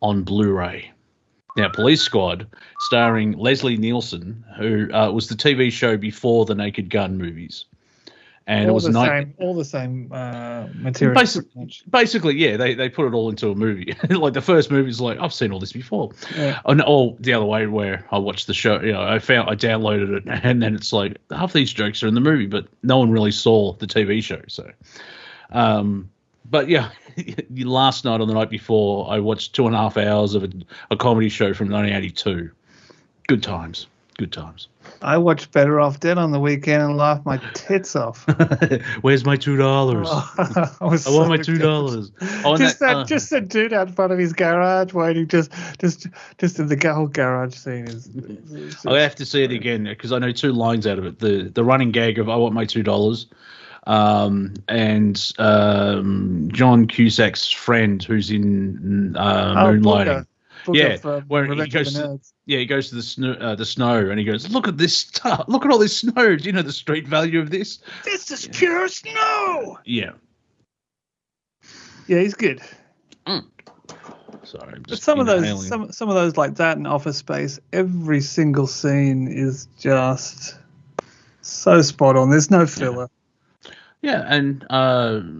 on Blu-ray. Now, Police Squad, starring Leslie Nielsen, who was the TV show before the Naked Gun movies. And all the same material. Basically, yeah, they put it all into a movie. Like the first movie is like, I've seen all this before. Yeah. Or the other way, where I watched the show. I downloaded it, and then it's like half these jokes are in the movie, but no one really saw the TV show. So, but yeah, last night or the night before, I watched 2.5 hours of a comedy show from 1982. Good times. I watched Better Off Dead on the weekend and laughed my tits off. Where's my $2? I want my $2. Just that dude out front of his garage waiting, just in the whole garage scene is. I have to see it again because I know 2 lines out of it. The running gag of "I want my $2," and John Cusack's friend who's in Moonlighting. Where he goes to the snow, and he goes, look at this stuff. Look at all this snow. Do you know the street value of this? This is pure snow. Yeah. Yeah, he's good. Sorry, but some of those like that in Office Space, every single scene is just so spot on. There's no filler. Yeah, and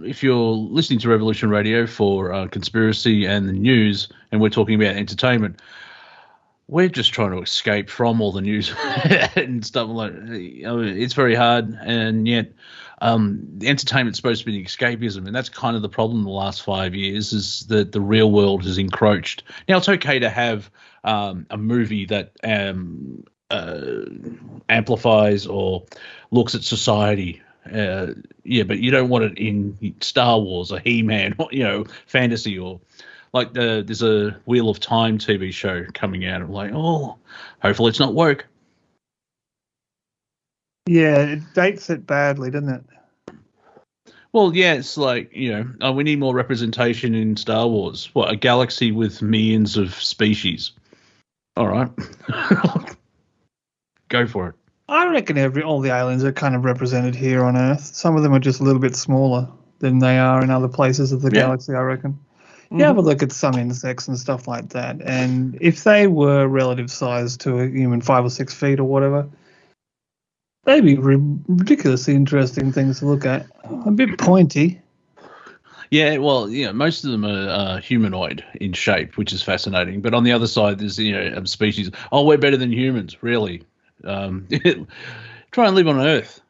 if you're listening to Revolution Radio for conspiracy and the news, and we're talking about entertainment, we're just trying to escape from all the news and stuff like. It's very hard, and yet the entertainment's supposed to be escapism, and that's kind of the problem in the last 5 years, is that the real world has encroached. Now, it's okay to have a movie that amplifies or looks at society. But you don't want it in Star Wars or He-Man, or, fantasy, or like there's a Wheel of Time TV show coming out. I'm like, oh, hopefully it's not woke. Yeah, it dates it badly, doesn't it? Well, yeah, it's like, we need more representation in Star Wars. What, a galaxy with millions of species? All right. Go for it. I reckon all the aliens are kind of represented here on Earth. Some of them are just a little bit smaller than they are in other places of the galaxy, I reckon. Mm-hmm. You have a look at some insects and stuff like that, and if they were relative size to a human, 5 or 6 feet or whatever, they'd be ridiculously interesting things to look at. A bit pointy. Yeah, well, most of them are humanoid in shape, which is fascinating. But on the other side, there's species. Oh, we're better than humans, really. Try and live on Earth,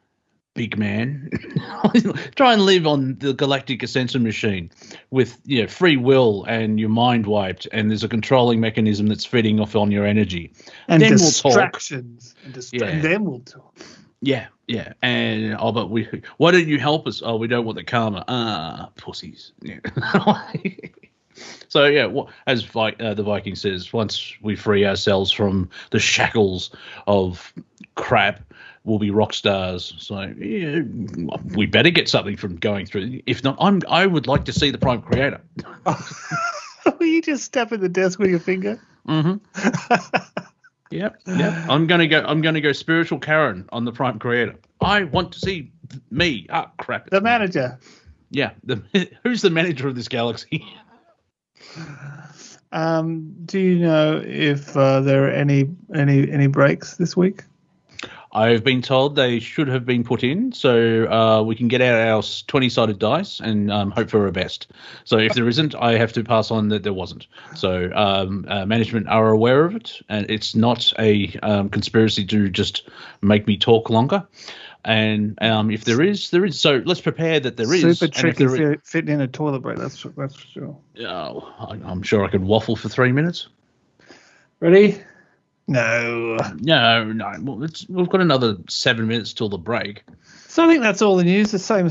big man. Try and live on the galactic ascension machine with free will and your mind wiped, and there's a controlling mechanism that's feeding off on your energy. And then distractions. We'll talk. And then we'll talk. Yeah. And but why don't you help us? Oh, we don't want the karma. Pussies. Yeah. So as the Viking says, once we free ourselves from the shackles of crap, we'll be rock stars. So we better get something from going through. If not, I would like to see the Prime Creator. Will you just step in the desk with your finger? Mm-hmm. Yep. I'm gonna go spiritual Karen on the Prime Creator. I want to see me. Ah, crap. The manager. Yeah. Who's the manager of this galaxy? Do you know if there are any breaks this week? I've been told they should have been put in, so we can get out our 20-sided dice and hope for a best. So if there isn't, I have to pass on that there wasn't. So management are aware of it, and it's not a conspiracy to just make me talk longer. And if there is, there is. So let's prepare that there is. Super tricky fitting in a toilet break, that's for sure. Oh, I'm sure I could waffle for 3 minutes. Ready? No. Well, we've got another 7 minutes till the break. So I think that's all the news. The same.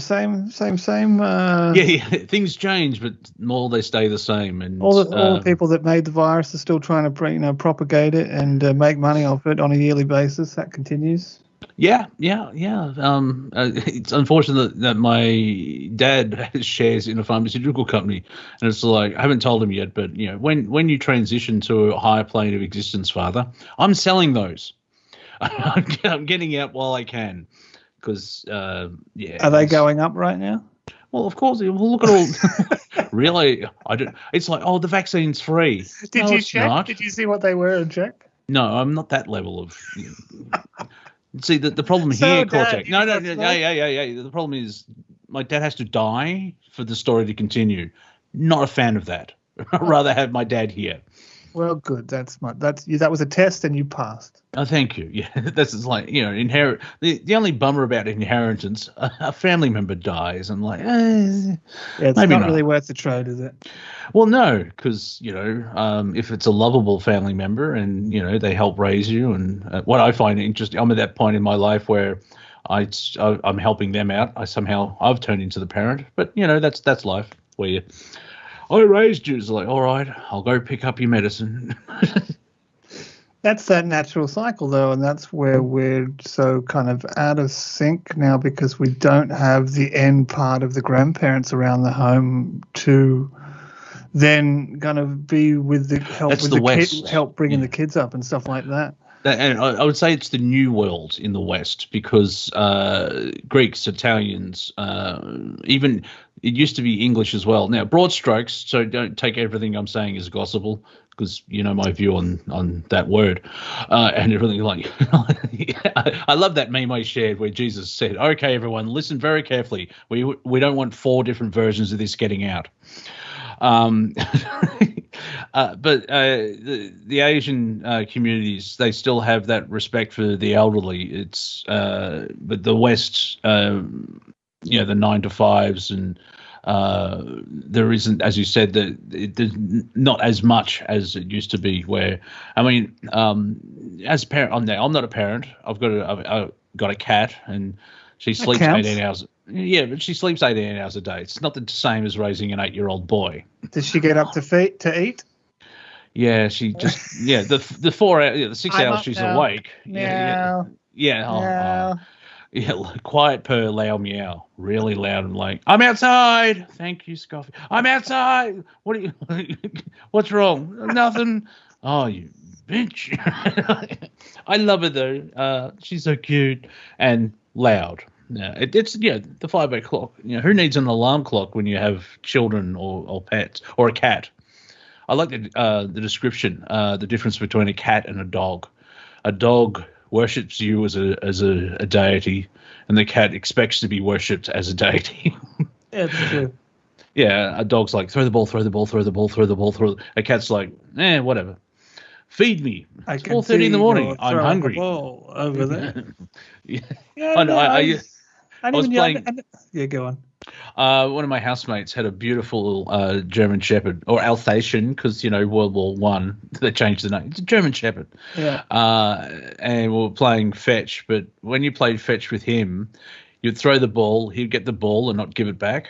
Yeah. Things change, but more they stay the same. And all the people that made the virus are still trying to propagate it and make money off it on a yearly basis. That continues. Yeah. It's unfortunate that my dad has shares in a pharmaceutical company, and it's like, I haven't told him yet, but when you transition to a higher plane of existence, Father, I'm selling those. I'm getting out while I can, because Are they going up right now? Well, of course. Well, look at all. Really, I don't. It's like, the vaccine's free. Did you check? Not. Did you see what they were and check? No, I'm not that level of. See, the problem here, Cortek. No. Yeah. The problem is my dad has to die for the story to continue. Not a fan of that. I'd rather have my dad here. Well, good. That was a test and you passed. Oh, thank you. Yeah, this is like, inherit. The only bummer about inheritance, a family member dies. I'm like, it's maybe not really worth the trade, is it? Well, no, because if it's a lovable family member and they help raise you, and what I find interesting, I'm at that point in my life where I'm helping them out. I've turned into the parent, but that's life. Where I raised you. It's like, all right, I'll go pick up your medicine. That's that natural cycle, though, and that's where we're so kind of out of sync now, because we don't have the end part of the grandparents around the home to then kind of be with the help that's with the kids, help bringing the kids up and stuff like that. And I would say it's the new world in the West, because Greeks, Italians, even it used to be English as well. Now, broad strokes, so don't take everything I'm saying as gospel, because my view on that word and everything. Like, I love that meme I shared where Jesus said, "Okay, everyone, listen very carefully. We don't want 4 different versions of this getting out." But the Asian communities, they still have that respect for the elderly. It's but the West the 9 to 5s, and there isn't, as you said, there's not as much as it used to be. Where I mean, as a parent, I'm not a parent. I've got a cat, and she sleeps 18 hours. Yeah, but she sleeps 18 hours a day. It's not the same as raising an 8-year-old boy. Does she get up to eat? Yeah, she just the 4 hours, the 6 hours she's awake. Meow. Yeah. Quiet purr, loud meow, really loud and like, I'm outside. Thank you, Scoffy. I'm outside. What's wrong? Nothing. Oh, you bitch. I love her though. She's so cute and loud. Yeah, it's the 5 o'clock. Who needs an alarm clock when you have children or pets or a cat? I like the description. The difference between a cat and a dog. A dog worships you as a deity, and the cat expects to be worshipped as a deity. Yeah, that's true. Yeah, a dog's like, throw the ball, throw the ball, throw the ball, throw the ball, throw. A cat's like, whatever. Feed me. It's 4:30 in the morning. I'm hungry. The ball over there. Yeah. I was playing. Go on. One of my housemates had a beautiful German Shepherd, or Alsatian, because World War One they changed the name. It's a German Shepherd. Yeah. And we were playing fetch, but when you played fetch with him, you'd throw the ball, he'd get the ball and not give it back.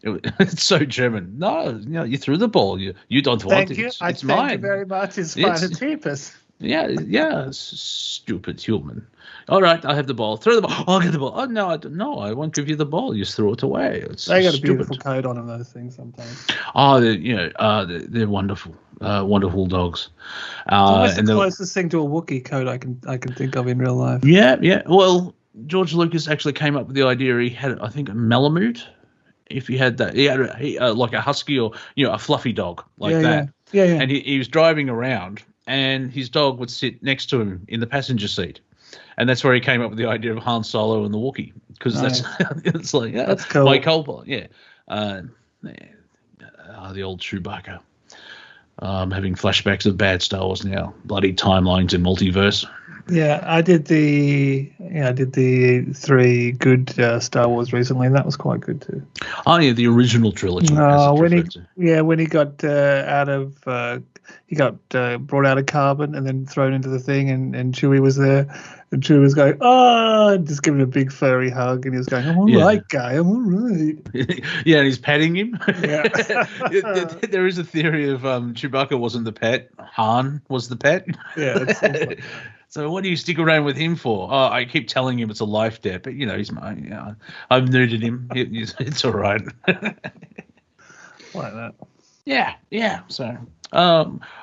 It's so German. No, you threw the ball. You don't want it. It's mine. Thank you very much. It's fine to keep us. Yeah, stupid human. All right, I have the ball. Throw the ball. I'll get the ball. Oh no, I won't give you the ball. You just throw it away. They got a beautiful coat on them, those things sometimes. Oh, they're wonderful, wonderful dogs. What's the closest thing to a Wookiee coat I can think of in real life? Yeah. Well, George Lucas actually came up with the idea. He had, I think, a Malamute. If he had that, he had like a husky or a fluffy dog like that. Yeah. And he was driving around, and his dog would sit next to him in the passenger seat, and that's where he came up with the idea of Han Solo and the Wookiee, because that's it's like that's cool. Mike Colbert, the old Chewbacca. Having flashbacks of bad Star Wars now, bloody timelines and multiverse. Yeah, I did the 3 good Star Wars recently, and that was quite good too. Oh yeah, the original trilogy. When he got out of brought out of carbon and then thrown into the thing, and Chewie was there, and Chewie was going, just giving a big furry hug, and he was going, I'm all right, guy, I'm all right. Yeah, and he's patting him. Yeah. There is a theory of Chewbacca wasn't the pet, Han was the pet. Yeah. So what do you stick around with him for? Oh, I keep telling him it's a life debt, but he's mine. I've neutered him. It's all right. Like that. Yeah. So,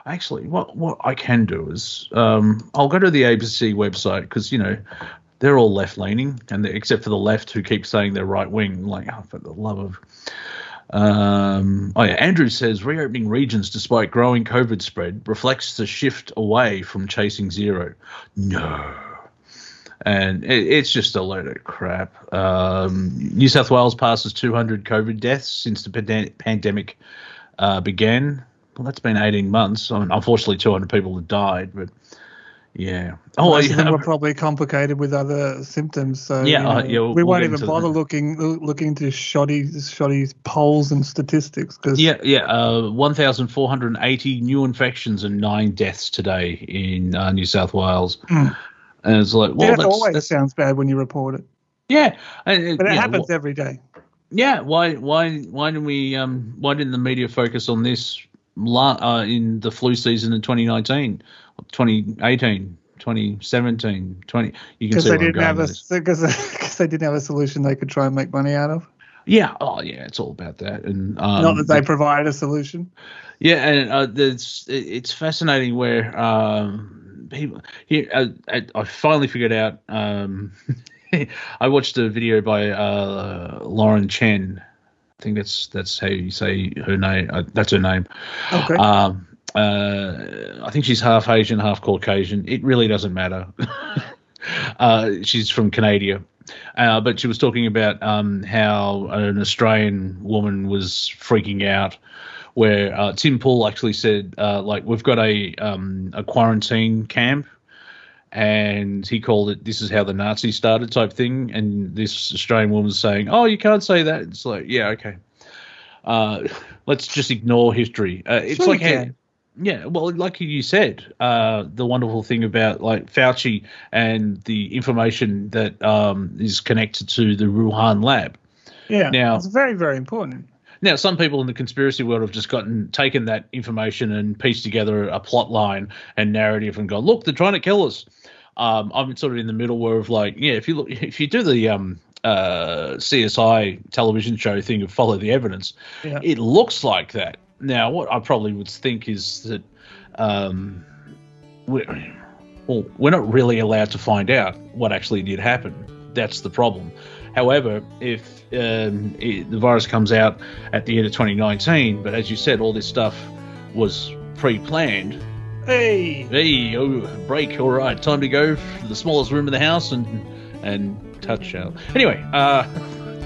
actually, what I can do is, I'll go to the ABC website, because they're all left leaning, and except for the left, who keep saying they're right wing. Like, for the love of. Andrew says reopening regions despite growing COVID spread reflects the shift away from chasing zero. No. And it's just a load of crap. New South Wales passes 200 COVID deaths since the pandemic began. Well, that's been 18 months. I mean, unfortunately, 200 people have died, but yeah. Most of them were probably complicated with other symptoms. So we won't even bother looking to shoddy polls and statistics. 1,480 new infections and 9 deaths today in New South Wales. And it's like, well, that always sounds bad when you report it. Yeah, but it happens every day. Yeah, why didn't the media focus on this in the flu season in 2019? 2018, 2017, 20. You can see where I'm going with this. Because they didn't have a solution they could try and make money out of. Yeah. Oh, yeah. It's all about that. And not that they provided a solution. Yeah, and it's fascinating where people here. I finally figured out. I watched a video by Lauren Chen. I think that's how you say her name. That's her name. Okay. I think she's half Asian, half Caucasian. It really doesn't matter. She's from Canada. But she was talking about how an Australian woman was freaking out, where Tim Pool actually said, we've got a quarantine camp, and he called it "This is how the Nazis started" type thing. And this Australian woman was saying, "Oh, you can't say that." It's like, yeah, okay. Let's just ignore history. It's Sure like you can. yeah, well, like you said, the wonderful thing about like Fauci and the information that is connected to the Wuhan lab. Yeah, Now, it's very, very important. Now, some people in the conspiracy world have just taken that information and pieced together a plot line and narrative and gone, look, they're trying to kill us. I'm sort of in the middle where of like, yeah, if you do the CSI television show thing of follow the evidence, it looks like that. Now, what I probably would think is that we're not really allowed to find out what actually did happen. That's the problem. However, if the virus comes out at the end of 2019, but as you said, all this stuff was pre-planned. Hey, oh, break. All right, time to go to the smallest room in the house and touch out. Anyway,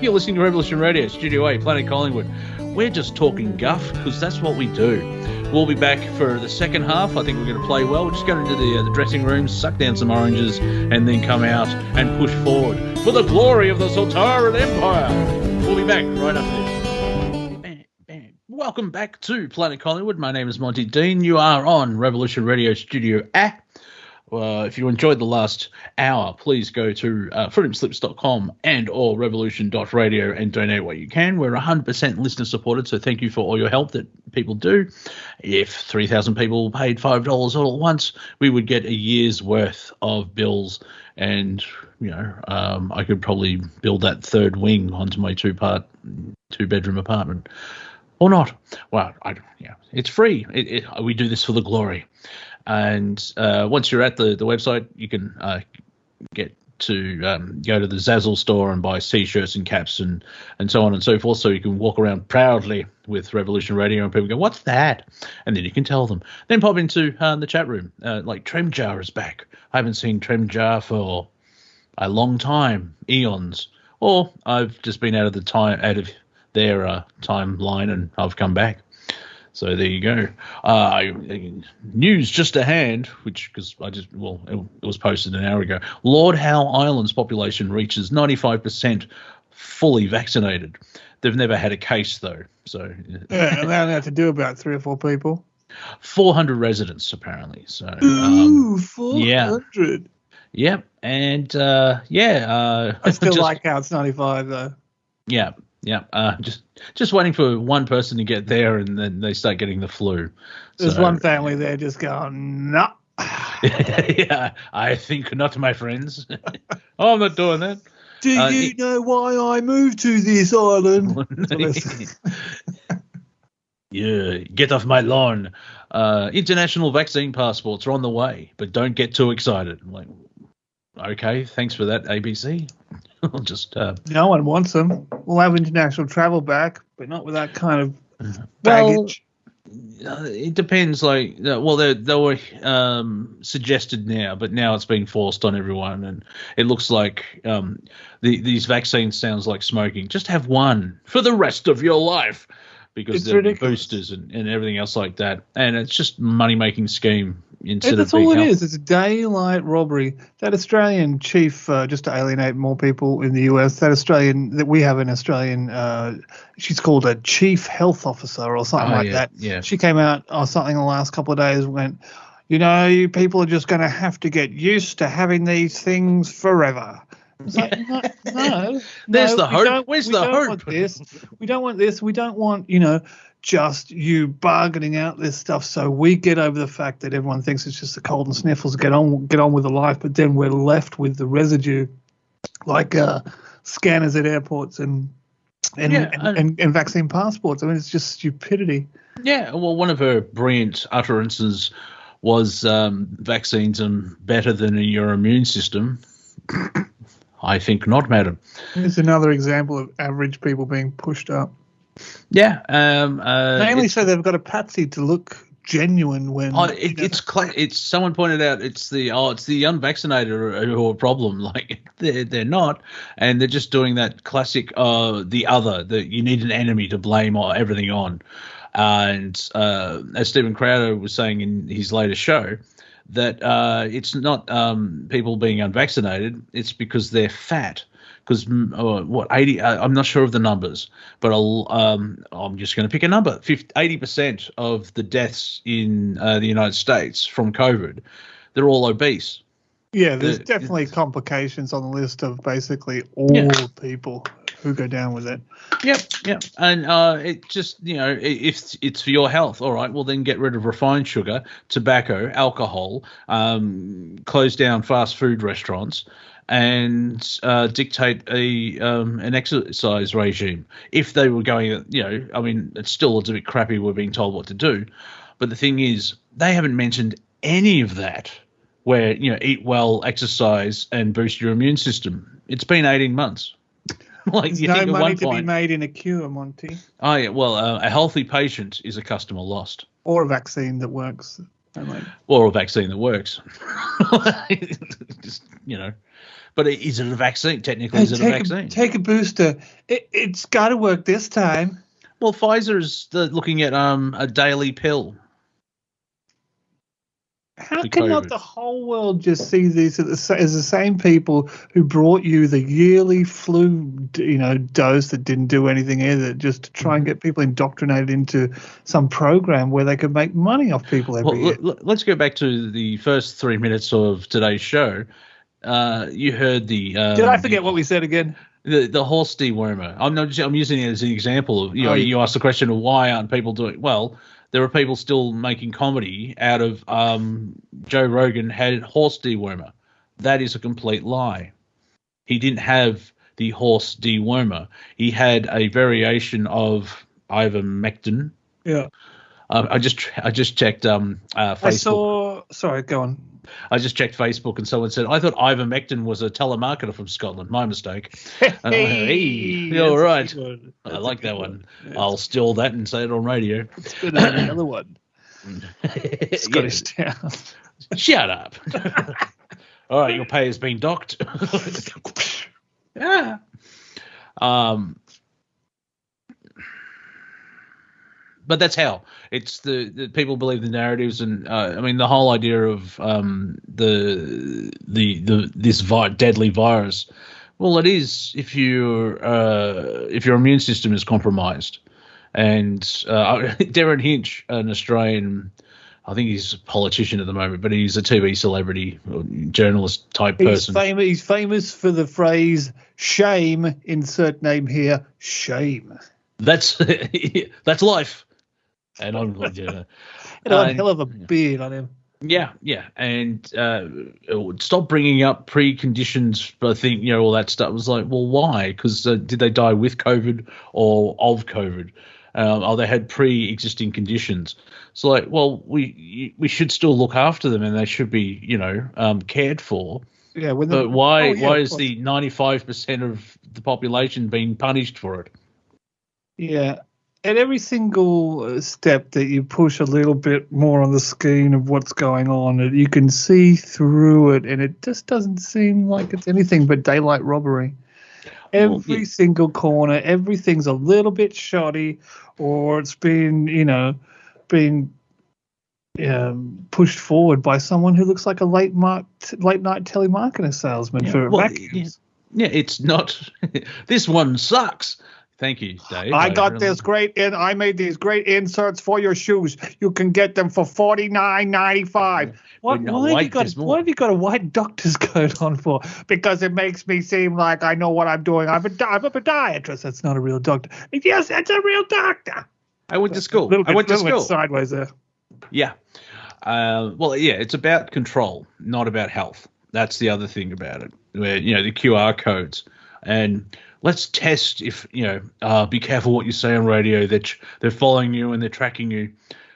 you're listening to Revolution Radio, Studio A, Planet Collingwood. We're just talking guff because that's what we do. We'll be back for the second half. I think we're going to play well. We're just going into the dressing room, suck down some oranges, and then come out and push forward for the glory of the Sultaran Empire. We'll be back right after this. Welcome back to Planet Collingwood. My name is Monty Dean. You are on Revolution Radio Studio A. If you enjoyed the last hour, please go to freedomslips.com and or revolution.radio and donate what you can. We're 100% listener supported, so thank you for all your help that people do. If 3,000 people paid $5 all at once, we would get a year's worth of bills, and I could probably build that third wing onto my two-bedroom apartment. Or not. Well, it's free. We do this for the glory. And once you're at the website, you can get to go to the Zazzle store and buy T-shirts and caps and so on and so forth. So you can walk around proudly with Revolution Radio and people go, what's that? And then you can tell them. Then pop into the chat room. Like Tremjar is back. I haven't seen Tremjar for a long time, eons. Or I've just been out of their timeline and I've come back. So there you go. News just at hand, it was posted an hour ago. Lord Howe Island's population reaches 95% fully vaccinated. They've never had a case though. So yeah, and they only have to do about 3 or 4 people. 400 residents apparently. So 400. Yeah, and I still like how it's 95 though. Yeah. Yeah, just waiting for one person to get there, and then they start getting the flu. There's one family there just going, no. Yeah, I think not, my friends. Oh, I'm not doing that. Do you know why I moved to this island? Yeah, get off my lawn. International vaccine passports are on the way, but don't get too excited. I'm like, okay, thanks for that, ABC. No one wants them. We'll have international travel back, but not with that kind of baggage. It depends. Like, they were suggested now, but now it's being forced on everyone, and it looks like these vaccines sounds like smoking. Just have one for the rest of your life, because they're boosters and everything else like that, and it's just money-making scheme. That's all it is. It's a daylight robbery. That Australian chief, just to alienate more people in the US, that we have an Australian, she's called a chief health officer or something that. Yeah. She came out or something the last couple of days and went, you people are just going to have to get used to having these things forever. It's like, no. There's the hope. Where's the hope? We don't want this. We don't want, just you bargaining out this stuff so we get over the fact that everyone thinks it's just the cold and sniffles, get on with the life, but then we're left with the residue, like scanners at airports and vaccine passports. I mean, it's just stupidity. Yeah, well, one of her brilliant utterances was vaccines are better than your immune system. I think not, madam. It's another example of average people being pushed up. Yeah. Mainly so they've got a patsy to look genuine when. It's someone pointed out it's the unvaccinated who are a problem. Like they're not, and they're just doing that classic that you need an enemy to blame everything on. And as Stephen Crowder was saying in his latest show, that it's not people being unvaccinated. It's because they're fat. Because what 80? I'm not sure of the numbers, but I'm just going to pick a number. 80% of the deaths in the United States from COVID, they're all obese. Yeah, there's definitely complications on the list of basically all people who go down with it. Yep. And it just, if it's for your health, all right, well, then get rid of refined sugar, tobacco, alcohol, close down fast food restaurants, and dictate an exercise regime. If they were going, it's still a bit crappy we're being told what to do. But the thing is, they haven't mentioned any of that. Where, eat well, exercise, and boost your immune system. It's been 18 months. There's no money to be made in a cure, Monty. Oh, yeah. Well, a healthy patient is a customer lost. Or a vaccine that works. Or a vaccine that works. Just, But is it a vaccine? Technically, is it a vaccine? Take a booster. It's got to work this time. Well, Pfizer's looking at a daily pill. How can not the whole world just see these as the same people who brought you the yearly flu, dose that didn't do anything either, just to try and get people indoctrinated into some program where they could make money off people every year? Let's go back to the first 3 minutes of today's show. You heard the. Did I forget what we said again? The horse dewormer. I'm using it as an example of you asked the question of why aren't people doing well. There are people still making comedy out of Joe Rogan had horse dewormer. That is a complete lie. He didn't have the horse dewormer. He had a variation of Ivermectin. Yeah. I just checked Facebook. Sorry, go on. I just checked Facebook and someone said, I thought Ivermectin was a telemarketer from Scotland. My mistake. Hey, you're right. I like that one. I'll steal that and say it on radio. It's better than another one. Scottish Town. Shut up. All right, your pay has been docked. Yeah. But that's how it's the people believe the narratives, and the whole idea of this deadly virus. Well, it is if your immune system is compromised, and Darren Hinch, an Australian, I think he's a politician at the moment, but he's a TV celebrity, journalist type person. He's famous for the phrase "shame." Insert name here. Shame. That's life. And I'm like, a hell of a beard on him. Yeah, and stop bringing up preconditions. I think all that stuff was like, well, why? Because did they die with COVID or of COVID? Or they had pre-existing conditions. So like, well, we should still look after them, and they should be cared for. Yeah. But why is the 95% of the population being punished for it? Yeah. At every single step that you push a little bit more on the skein of what's going on, you can see through it, and it just doesn't seem like it's anything but daylight robbery. Every single corner, everything's a little bit shoddy, or it's been pushed forward by someone who looks like a late night telemarketer salesman for vacuums. Yeah, it's not. This one sucks. Thank you, Dave. I made these great inserts for your shoes. You can get them for $49.95. Why have you got a white doctor's coat on for? Because it makes me seem like I know what I'm doing. I'm a podiatrist. That's not a real doctor. Yes, that's a real doctor. I went to school. I went to school. Sideways there. Yeah. It's about control, not about health. That's the other thing about it. Where the QR codes and. Let's test if, be careful what you say on radio, that they're following you and they're tracking you.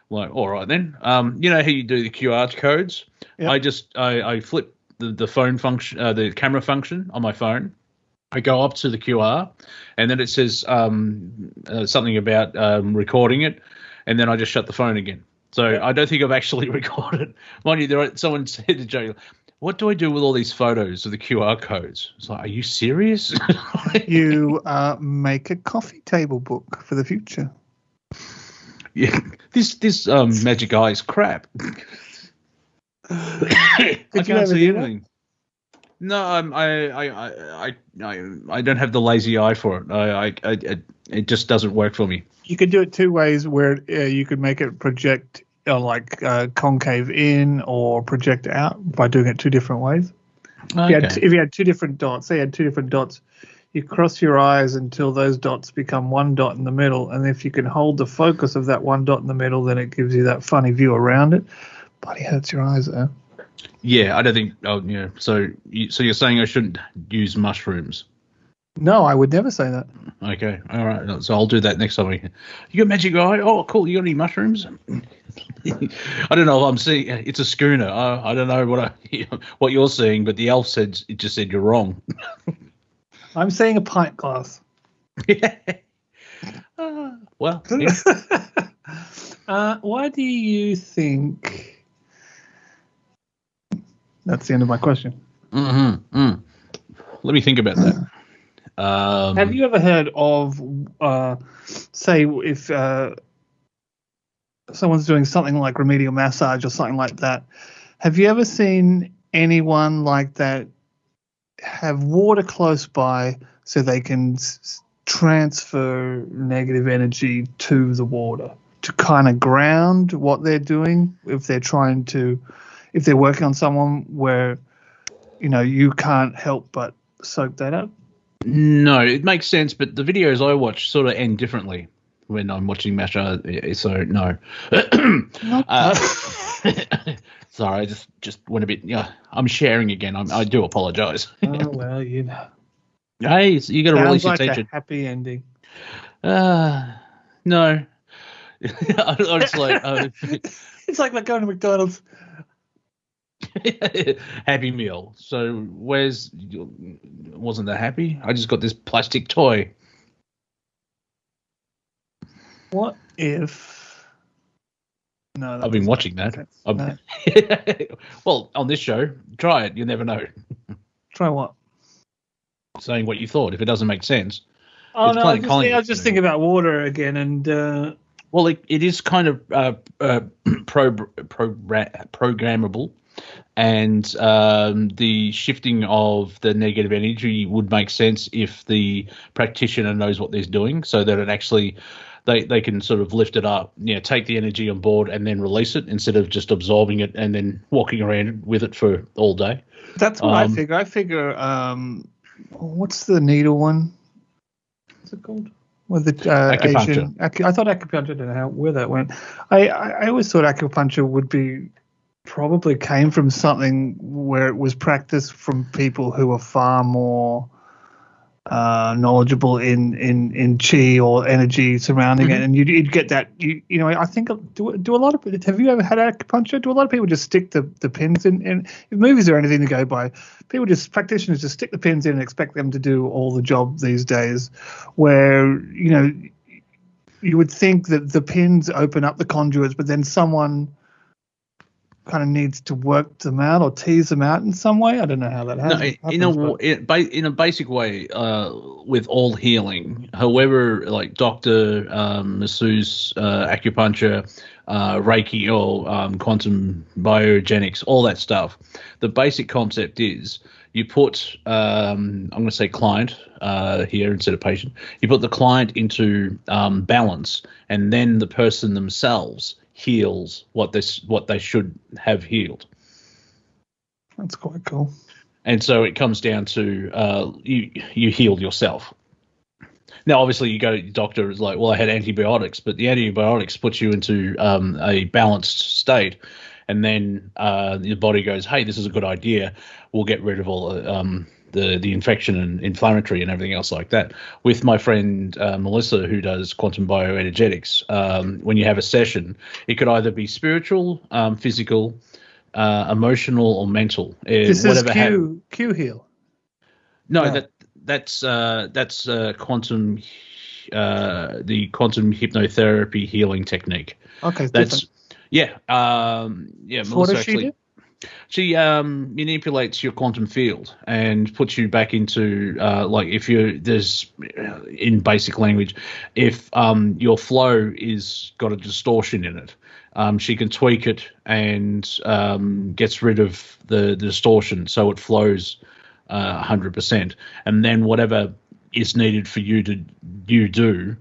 Like, all right, then. You know how you do the QR codes? Yep. I flip the phone function, the camera function on my phone. I go up to the QR, and then it says something about recording it, and then I just shut the phone again. So I don't think I've actually recorded. Mind you, someone said to Joe, what do I do with all these photos of the QR codes? It's like, are you serious? You make a coffee table book for the future. Yeah, this Magic Eye is crap. I Did you can't ever see do that? anything. No, I don't have the lazy eye for it. It just doesn't work for me. You could do it two ways, where you could make it project concave in or project out by doing it two different ways. Okay. If you had two different dots, say you had two different dots, you cross your eyes until those dots become one dot in the middle, and if you can hold the focus of that one dot in the middle, then it gives you that funny view around it. Bloody hurts your eyes, though. Yeah, I don't think. Oh, yeah. So you're saying I shouldn't use mushrooms? No, I would never say that. Okay, all right. So I'll do that next time. You got magic eye? Oh, cool. You got any mushrooms? I don't know. I'm seeing it's a schooner. I don't know what you're seeing, but the elf said it just said you're wrong. I'm saying a pint glass. Yeah. Well. Yeah. Why do you think? That's the end of my question. Let me think about that. Have you ever heard of, say, if someone's doing something like remedial massage or something like that, have you ever seen anyone like that have water close by so they can transfer negative energy to the water to kind of ground what they're doing if they're working on someone where, you can't help but soak that up? No, it makes sense, but the videos I watch sort of end differently when I'm watching Masha, so no. Sorry, I just went a bit. Yeah, I'm sharing again. I do apologise. Oh well, Hey, you got to release your tension. A happy ending. No. It's like it's like going to McDonald's. Happy Meal. So wasn't that happy? I just got this plastic toy. What if? No, I've been watching that. No. Well, on this show, try it. You never know. Try what? Saying what you thought. If it doesn't make sense. Oh no, I was just thinking about water again, and well, it is kind of programmable. And the shifting of the negative energy would make sense if the practitioner knows what they're doing, so that it actually they can sort of lift it up, take the energy on board and then release it instead of just absorbing it and then walking around with it for all day. That's what I figure. I figure, what's the needle one? What's it called? With the acupuncture. I thought acupuncture. I don't know where that went. I always thought acupuncture would be. Probably came from something where it was practiced from people who are far more knowledgeable in chi or energy surrounding it, and you'd get that. I think do a lot of. Have you ever had acupuncture? Do a lot of people just stick the pins in? If movies are anything to go by, practitioners just stick the pins in and expect them to do all the job these days. Where you would think that the pins open up the conduits, but then someone kind of needs to work them out or tease them out in some way. I don't know how that happens. No, in a basic way, with all healing, however, like doctor, masseuse, acupuncture, Reiki, or quantum biogenics, all that stuff, the basic concept is you put, I'm going to say client here instead of patient, you put the client into balance, and then the person themselves heals what they should have healed. That's quite cool. And so it comes down to you heal yourself. Now, obviously, you go to the doctor, it's like, well, I had antibiotics, but the antibiotics put you into a balanced state, and then your body goes, hey, this is a good idea. We'll get rid of all the infection and inflammatory and everything else like that. With my friend Melissa, who does quantum bioenergetics, when you have a session, it could either be spiritual, physical, emotional, or mental. This is Q heal. No, yeah. That's quantum, the quantum hypnotherapy healing technique. Okay, that's different. Yeah. So what does she do? She manipulates your quantum field and puts you back into like if there's in basic language, if your flow is got a distortion in it, She can tweak it and gets rid of the distortion so it flows 100%. And then whatever is needed for you to do,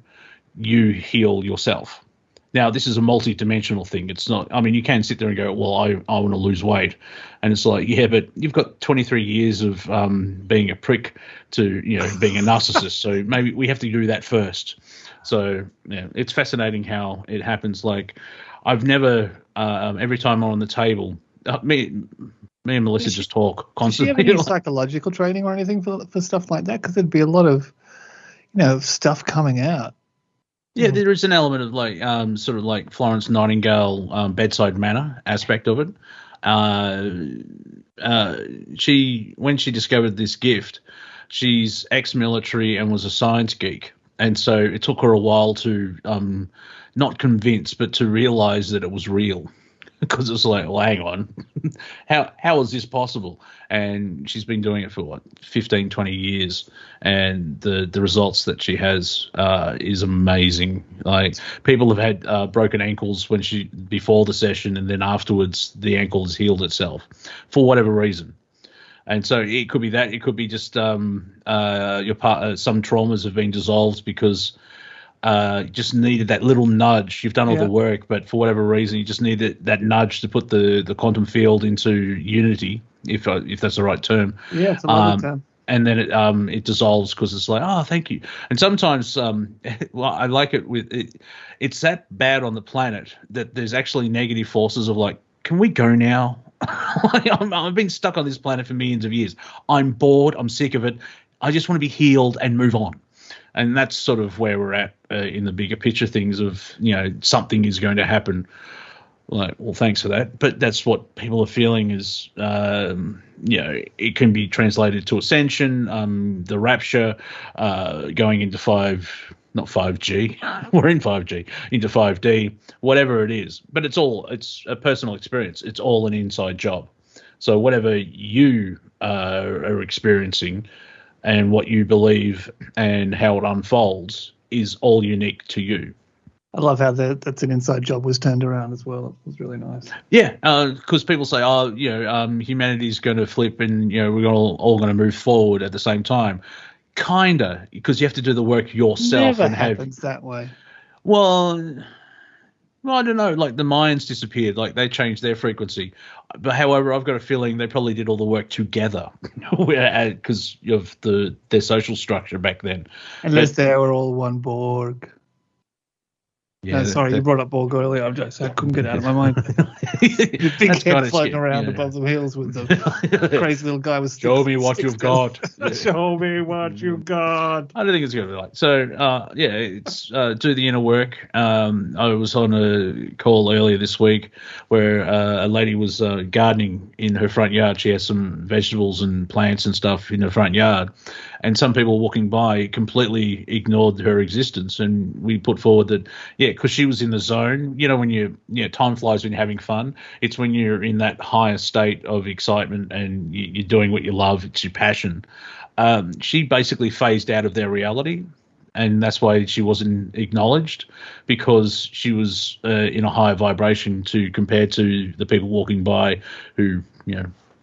you heal yourself. Now, this is a multi-dimensional thing. It's not, I mean, you can sit there and go, well, I want to lose weight. And it's like, yeah, but you've got 23 years of being a prick to, being a narcissist. So maybe we have to do that first. So, yeah, it's fascinating how it happens. Like, I've never, every time I'm on the table, me and Melissa just talk constantly. Do you have any psychological training or anything for stuff like that? Because there'd be a lot of, stuff coming out. Yeah, there is an element of like sort of like Florence Nightingale bedside manner aspect of it. When she discovered this gift, she's ex-military and was a science geek, and so it took her a while to not convince, but to realize that it was real. Because it's like, well, hang on, how is this possible? And she's been doing it for 15, 20 years, and the results that she has is amazing. Like, people have had broken ankles before the session, and then afterwards the ankle has healed itself for whatever reason. And so it could be that, it could be just some traumas have been dissolved because just needed that little nudge. You've done all the work, but for whatever reason, you just needed that nudge to put the quantum field into unity, if that's the right term. Yeah, it's a lovely term. And then it dissolves because it's like, oh, thank you. And sometimes, well, I like it with it. It's that bad on the planet that there's actually negative forces of like, can we go now? I've been stuck on this planet for millions of years. I'm bored. I'm sick of it. I just want to be healed and move on. And that's sort of where we're at in the bigger picture things of, something is going to happen. Like, well, thanks for that. But that's what people are feeling is, it can be translated to ascension, the rapture, going into not 5G, we're in 5G, into 5D, whatever it is. But it's a personal experience. It's all an inside job. So whatever you are experiencing, and what you believe and how it unfolds is all unique to you. I love how that's an inside job was turned around as well. It was really nice. Yeah, because people say, humanity's going to flip and, we're all going to move forward at the same time. Kinda, because you have to do the work yourself. Never happens that way. Well, I don't know. Like, the Mayans disappeared. Like, they changed their frequency. But however, I've got a feeling they probably did all the work together because of their social structure back then. Unless they were all one Borg. Yeah, sorry, you brought up Borg earlier. I couldn't get it out of my mind. The big head floating around above the hills with the crazy little guy with Show me what you've got. Show me what you've got. I don't think it's going to be like so. It's do the inner work. I was on a call earlier this week where a lady was gardening in her front yard. She has some vegetables and plants and stuff in her front yard, and some people walking by completely ignored her existence. And we put forward that, because she was in the zone. When time flies when you're having fun. It's when you're in that higher state of excitement and you're doing what you love. It's your passion. She basically phased out of their reality, and that's why she wasn't acknowledged, because she was in a higher vibration compared to the people walking by who,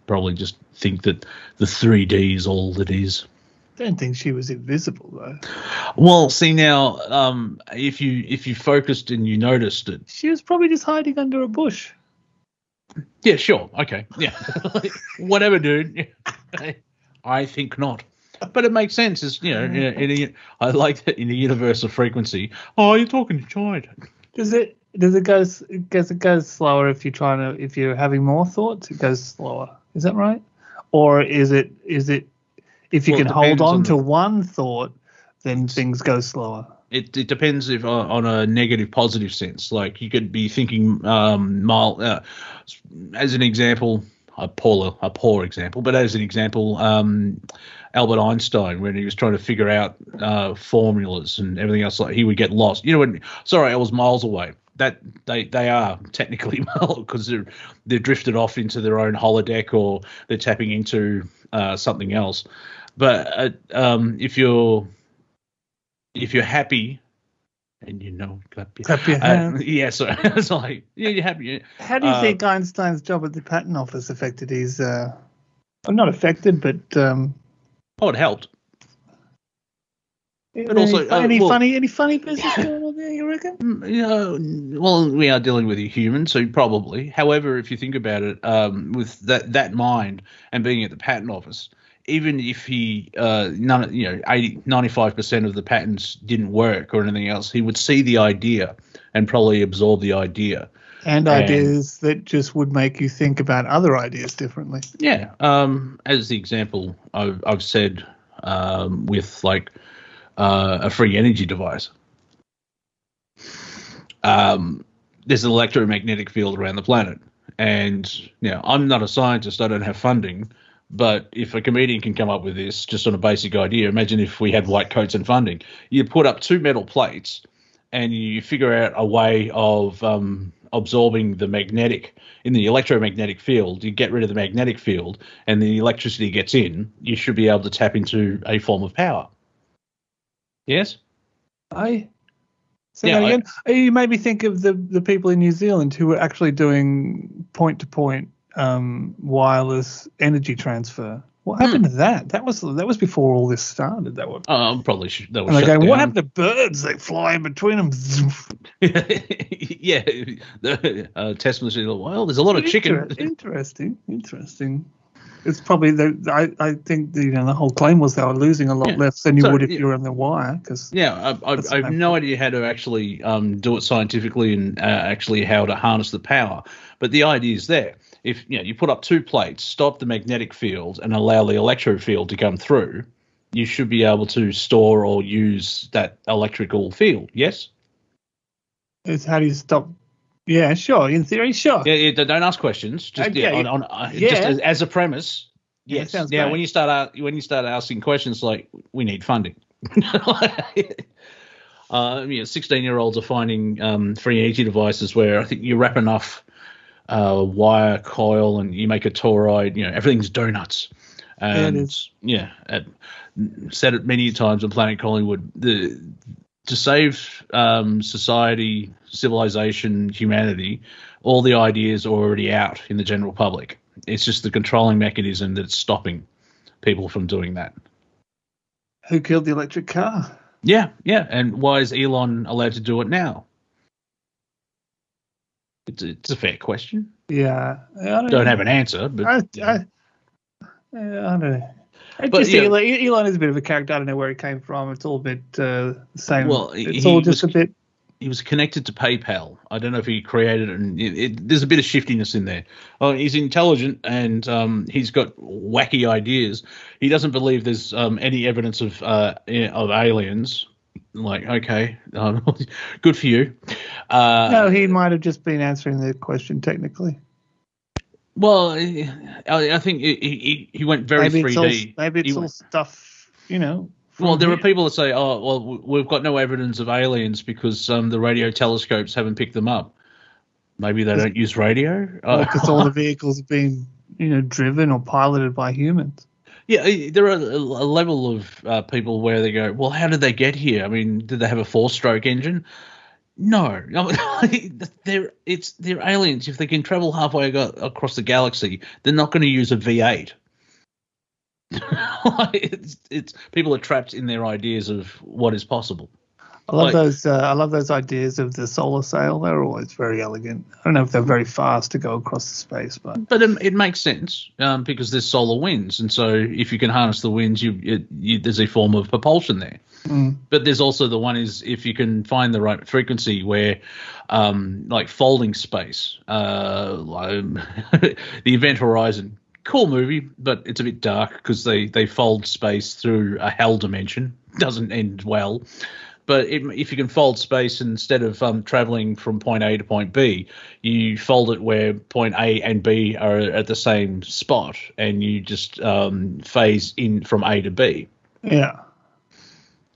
probably just think that the 3D is all that is. I don't think she was invisible though. Well, see now, if you focused and you noticed it, she was probably just hiding under a bush. Yeah, sure, okay, yeah, whatever, dude. I think not, but it makes sense. Is I like that in the universe of frequency. Oh, you're talking to China. Does it go slower if you're having more thoughts? It goes slower. Is that right? Or is it? If you can hold on to one thought, then things go slower. It depends if on a negative, positive sense. Like, you could be thinking mild. As an example, a poor example, but as an example, Albert Einstein, when he was trying to figure out formulas and everything else, like, he would get lost. I was miles away. That they are technically because they're drifted off into their own holodeck, or they're tapping into something else. But if you're happy And clap your hands. Yeah, so it's like, yeah, you're happy. How do you think Einstein's job at the patent office affected his? Well, not affected, but it helped. But any, also, any funny business going on there? You reckon? Well, we are dealing with a human, so probably. However, if you think about it, with that mind and being at the patent office, even if he 95% of the patents didn't work or anything else, he would see the idea and probably absorb the idea. And ideas that just would make you think about other ideas differently. Yeah. As the example I've said, with like a free energy device. There's an electromagnetic field around the planet, and I'm not a scientist. I don't have funding. But if a comedian can come up with this just on a basic idea, imagine if we had white coats and funding. You put up 2 metal plates and you figure out a way of absorbing the electromagnetic field. You get rid of the magnetic field and the electricity gets in. You should be able to tap into a form of power. Yes? Say that again. You made me think of the people in New Zealand who were actually doing point-to-point wireless energy transfer. What happened to that? That was before all this started. That was probably that was. And they're going, what happened to birds? They fly in between them. Yeah, the Tesla said, well, there's a lot of chicken. Interesting. It's probably I think the whole claim was they were losing a lot less than you would if you were on the wire. I have no idea how to actually do it scientifically and actually how to harness the power. But the idea is there. If you put up 2 plates, stop the magnetic field, and allow the electro field to come through, you should be able to store or use that electrical field. Yes. It's how do you stop? Yeah, sure. In theory, sure. Yeah, don't ask questions. Just just as a premise. Yes. Sounds now, great. when you start asking questions like, we need funding. 16-year-olds are finding free energy devices where I think you wrap enough wire coil and you make a toroid. Everything's donuts. And said it many times on Planet Collingwood. To save society, civilization, humanity, all the ideas are already out in the general public. It's just the controlling mechanism that's stopping people from doing that. Who killed the electric car? Yeah. And why is Elon allowed to do it now? It's a fair question. Yeah. I don't have an answer, but I don't know. Elon is a bit of a character. I don't know where he came from. It's all a bit the same. Well, it's all just a bit. He was connected to PayPal. I don't know if he created it. And there's a bit of shiftiness in there. He's intelligent and he's got wacky ideas. He doesn't believe there's any evidence of aliens. Like, okay, good for you. No, he might have just been answering the question technically. Well, I think he went very 3D. Maybe it's all stuff, Well, there are people that say, oh, well, we've got no evidence of aliens because the radio telescopes haven't picked them up. Maybe they don't use radio? Because all the vehicles are being, driven or piloted by humans. Yeah, there are a level of people where they go, well, how did they get here? I mean, did they have a 4-stroke engine? No. They're aliens. If they can travel halfway across the galaxy, they're not going to use a V8. It's people are trapped in their ideas of what is possible. I love those. I love those ideas of the solar sail. They're always very elegant. I don't know if they're very fast to go across the space, but it makes sense because there's solar winds, and so if you can harness the winds, there's a form of propulsion there. But there's also the one is if you can find the right frequency where, like folding space, the Event Horizon. Cool movie, but it's a bit dark because they fold space through a hell dimension. Doesn't end well. But if you can fold space instead of traveling from point A to point B, you fold it where point A and B are at the same spot, and you just phase in from A to B. Yeah.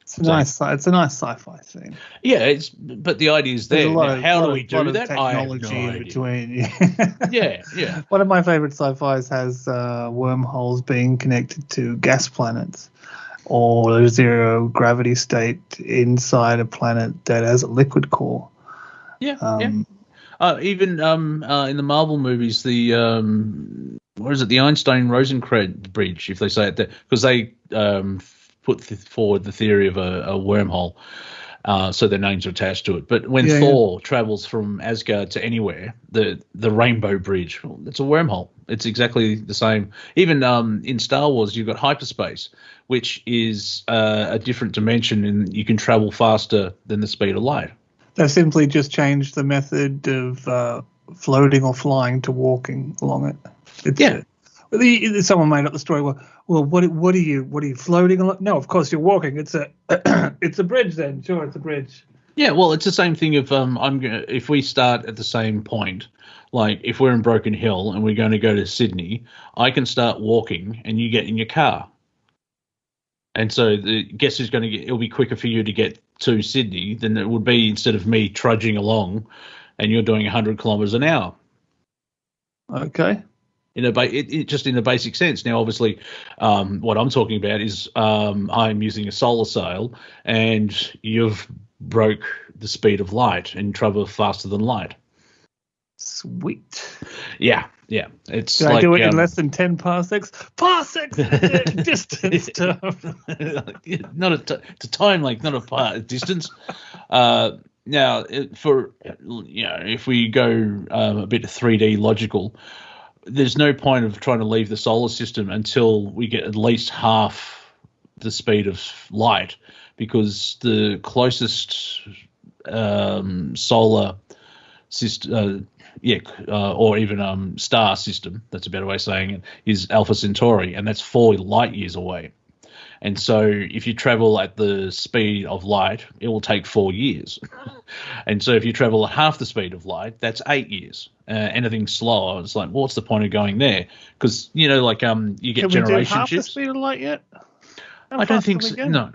It's a nice sci-fi thing. Yeah, but the idea is there. How do we do that? Technology I have no in between. Yeah. One of my favorite sci-fis has wormholes being connected to gas planets, or a zero gravity state inside a planet that has a liquid core. Yeah. Even in the Marvel movies, the what is it, the Einstein-Rosenkreuz bridge, if they say it, because they put forward the theory of a wormhole, so their names are attached to it. But when Thor travels from Asgard to anywhere, the Rainbow Bridge, well, it's a wormhole. It's exactly the same. Even in Star Wars, you've got hyperspace, which is a different dimension, and you can travel faster than the speed of light. They've simply just changed the method of floating or flying to walking along it. Someone made up the story. Well, what are you floating along? No, of course you're walking. It's a it's a bridge then. Sure, it's a bridge. Yeah, well, it's the same thing. If we start at the same point, like if we're in Broken Hill and we're going to go to Sydney, I can start walking and you get in your car. And so guess who's going to get? It'll be quicker for you to get to Sydney than it would be instead of me trudging along, and you're doing 100 kilometres an hour. Okay. Just in a basic sense. Now, obviously, what I'm talking about is I'm using a solar sail, and you've broke the speed of light and travel faster than light. Sweet. Yeah. It's Did I do it in less than 10 parsecs? Parsecs, distance term. It's a time length, not a distance. Now, if we go a bit 3D logical, there's no point of trying to leave the solar system until we get at least half the speed of light, because the closest solar system, or even star system, that's a better way of saying it, is Alpha Centauri, and that's 4 light years away. And so if you travel at the speed of light, it will take 4 years. And so if you travel at half the speed of light, that's 8 years. Anything slower, it's like, well, what's the point of going there? Because, you get generation we do half shifts. the speed of light yet? I don't think so. No.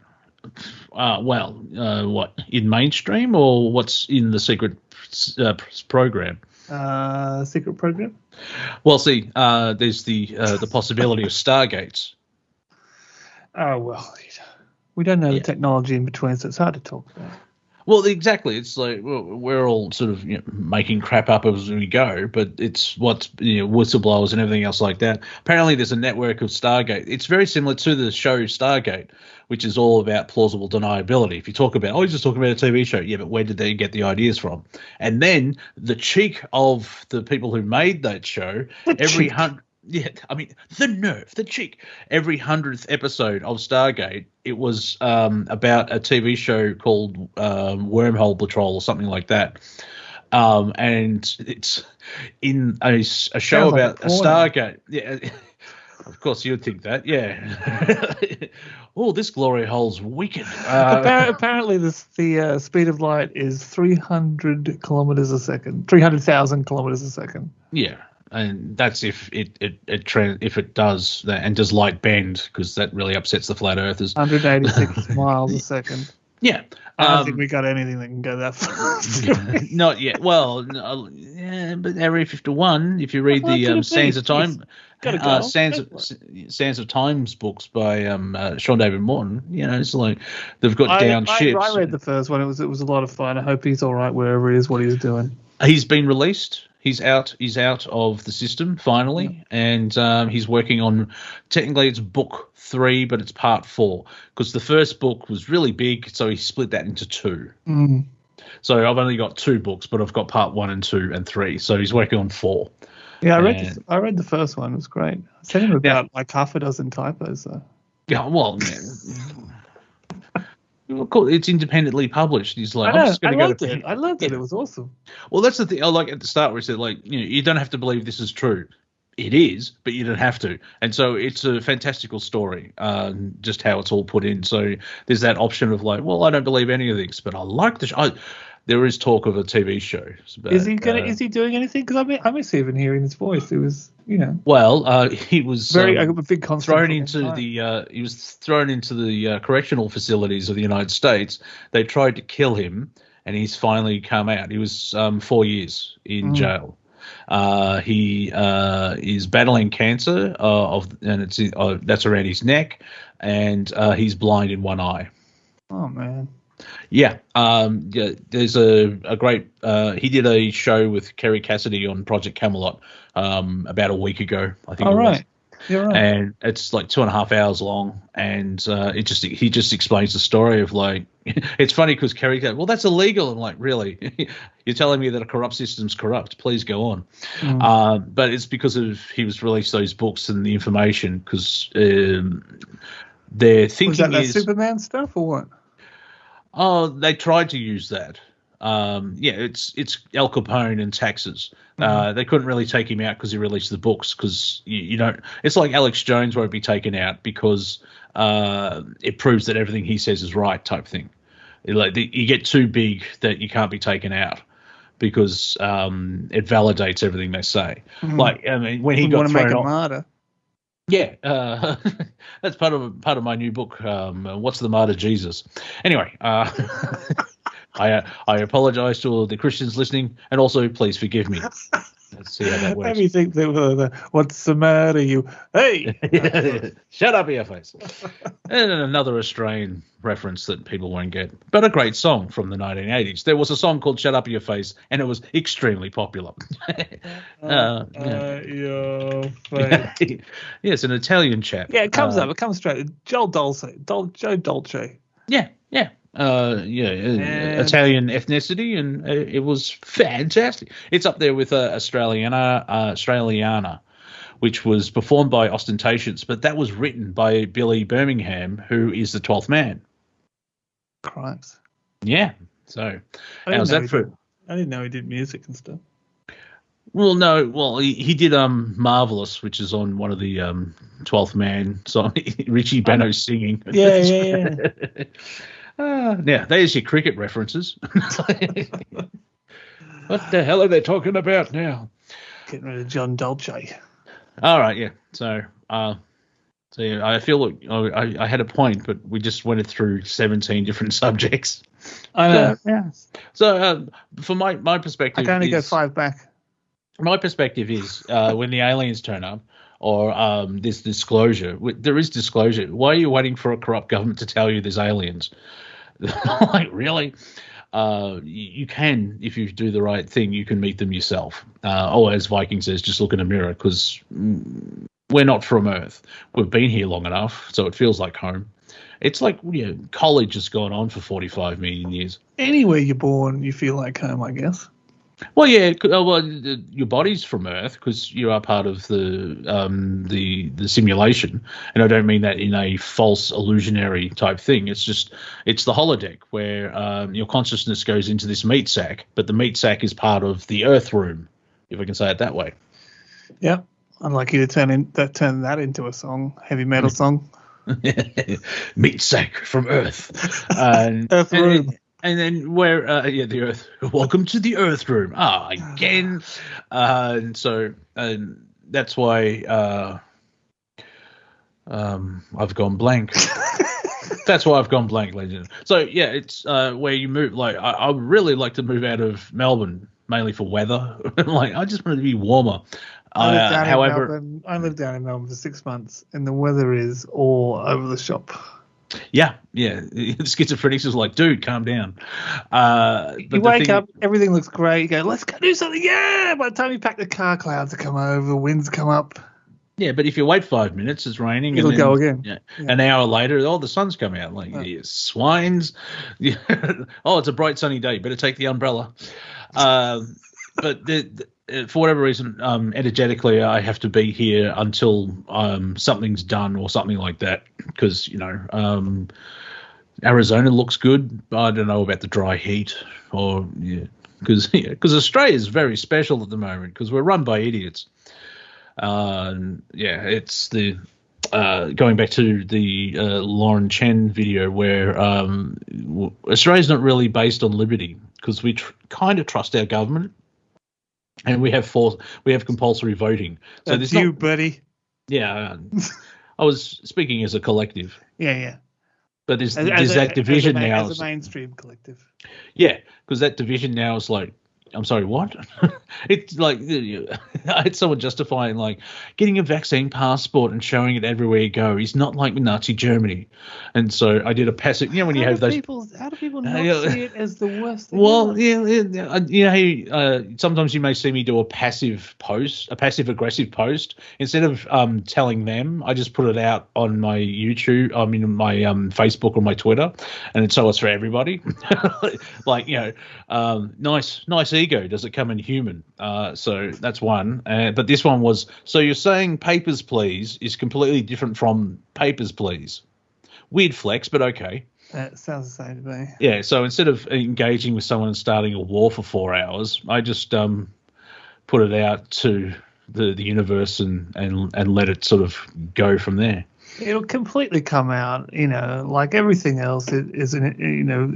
What, in mainstream or what's in the secret program? Secret program? Well, see, there's the possibility of stargates. Oh, well, we don't know the technology in between, so it's hard to talk about. Well, exactly. It's like we're all sort of making crap up as we go, but it's what's whistleblowers and everything else like that. Apparently, there's a network of Stargate. It's very similar to the show Stargate, which is all about plausible deniability. If you talk about, he's just talking about a TV show, yeah, but where did they get the ideas from? And then the cheek of the people who made that show, the nerve, the cheek. Every 100th episode of Stargate, it was about a TV show called Wormhole Patrol or something like that. And it's in a show about a Stargate. Yeah, of course you'd think that. Yeah. Oh, this glory hole's wicked. Apparently, the speed of light is 300 kilometers a second, 300,000 kilometers a second. Yeah. And that's if it does that, and does light bend, because that really upsets the flat earthers. 186 miles a second. Yeah. I don't think we got anything that can go that fast. Not yet. Well, but Area 51, if you read the Sands of Time, Sands of Times books by Sean David Morton, it's like they've got down ships. I read the first one. It was a lot of fun. I hope he's all right wherever he is, what he's doing. He's been released. He's out of the system finally, and he's working on, technically it's book 3, but it's part 4, because the first book was really big, so he split that into 2. Mm. So I've only got 2 books, but I've got part 1 and 2 and 3, so he's working on 4. Yeah, I read the first one. It was great. I sent him about like half a dozen typos, though. Yeah, well, it's independently published. He's like, I loved it. It was awesome. Well, that's the thing. I like at the start where he said, you don't have to believe this is true. It is, but you don't have to. And so it's a fantastical story, just how it's all put in. So there's that option of I don't believe any of this, but I like the show. There is talk of a TV show. But, is he doing anything? Because I miss even hearing his voice. It was, Well, he was a big thrown into the correctional facilities of the United States. They tried to kill him, and he's finally come out. He was 4 years in jail. He is battling cancer that's around his neck, and he's blind in one eye. Oh man. Yeah. Yeah. There's a great. He did a show with Kerry Cassidy on Project Camelot about a week ago, I think. All right. You're right. And it's like 2.5 hours long, and he just explains the story of like, it's funny because Kerry goes, well, that's illegal. I'm like, really? You're telling me that a corrupt system's corrupt? Please go on. But it's because of he was released those books and the information, because their thinking was that Superman stuff or what? Oh, they tried to use that. It's Al Capone and taxes. They couldn't really take him out because he released the books, because you don't. It's like Alex Jones won't be taken out because it proves that everything he says is right, type thing. You get too big that you can't be taken out because it validates everything they say. Like, I mean, when he got thrown off, martyr. Yeah, that's part of my new book. What's the Martyr Jesus? Anyway, I apologize to all the Christians listening, and also please forgive me. Let's see how that works. Let me think. What's the matter, you? Hey, shut up, your face. And another Australian reference that people won't get, but a great song from the 1980s. There was a song called "Shut Up Your Face," and it was extremely popular. Your face. Yes, an Italian chap. Yeah, it comes up. It comes straight. Joe Dolce. Joe Dolce. Yeah. Italian ethnicity, and it was fantastic. It's up there with Australiana, which was performed by Ostentatious, but that was written by Billy Birmingham, who is the 12th Man. Christ. Yeah. So how's that for? I didn't know he did music and stuff. Well, no. Well, he did Marvelous, which is on one of the 12th Man song. Richie Bano singing. Yeah. Now, there's your cricket references. What the hell are they talking about now? Getting rid of John Dolce. All right, yeah. So yeah, I feel like I had a point, but we just went through 17 different subjects. I know. So from my perspective, I can only go 5 back. My perspective is when the aliens turn up, or this disclosure. There is disclosure. Why are you waiting for a corrupt government to tell you there's aliens? Like, really? You can, if you do the right thing, you can meet them yourself. Or as Viking says, just look in a mirror, because we're not from Earth. We've been here long enough, so it feels like home. It's like college has gone on for 45 million years. Anywhere you're born, you feel like home, I guess. Well, yeah. Well, your body's from Earth because you are part of the simulation, and I don't mean that in a false illusionary type thing. It's the holodeck where your consciousness goes into this meat sack, but the meat sack is part of the Earth room, if I can say it that way. Yeah, I'd like you to turn that into a song, heavy metal song. Meat sack from Earth. Earth room. And then the Earth. Welcome to the Earth room. Again. So that's why I've gone blank. That's why I've gone blank, legend. So yeah, it's where you move. Like I would really like to move out of Melbourne, mainly for weather. Like I just want it to be warmer. However, I lived down in Melbourne for 6 months, and the weather is all over the shop. Yeah. Schizophrenics is like, dude, calm down. But you wake up, everything looks great. You go, let's go do something. Yeah. By the time you pack the car, clouds have come over, winds come up. Yeah, but if you wait 5 minutes, it's raining. It'll go again. Yeah. An hour later, the sun's come out. Like, swines. Oh, it's a bright sunny day. Better take the umbrella. But for whatever reason, energetically, I have to be here until something's done or something like that. Because, Arizona looks good. I don't know about the dry heat. Because Australia is very special at the moment because we're run by idiots. It's the going back to the Lauren Chen video where Australia's not really based on liberty because we kind of trust our government. And we have compulsory voting. So that's you, buddy. Yeah, I was speaking as a collective. Yeah. But there's that division now. As a mainstream collective. Yeah, because that division now is like I'm sorry, what? It's like I had someone justifying like getting a vaccine passport and showing it everywhere you go is not like Nazi Germany. And so I did a passive, when you have those. How do people not see it as the worst thing? Well, sometimes you may see me do a passive aggressive post. Instead of telling them, I just put it out on my YouTube, my Facebook or my Twitter, and so it's for everybody. Like, nice ego. Does it come in human? So that's one. But this one was, so you're saying papers, please, is completely different from papers, please. Weird flex, but okay. That sounds the same to me. Yeah, so instead of engaging with someone and starting a war for 4 hours, I just put it out to the universe and let it sort of go from there. It'll completely come out, like everything else. It is an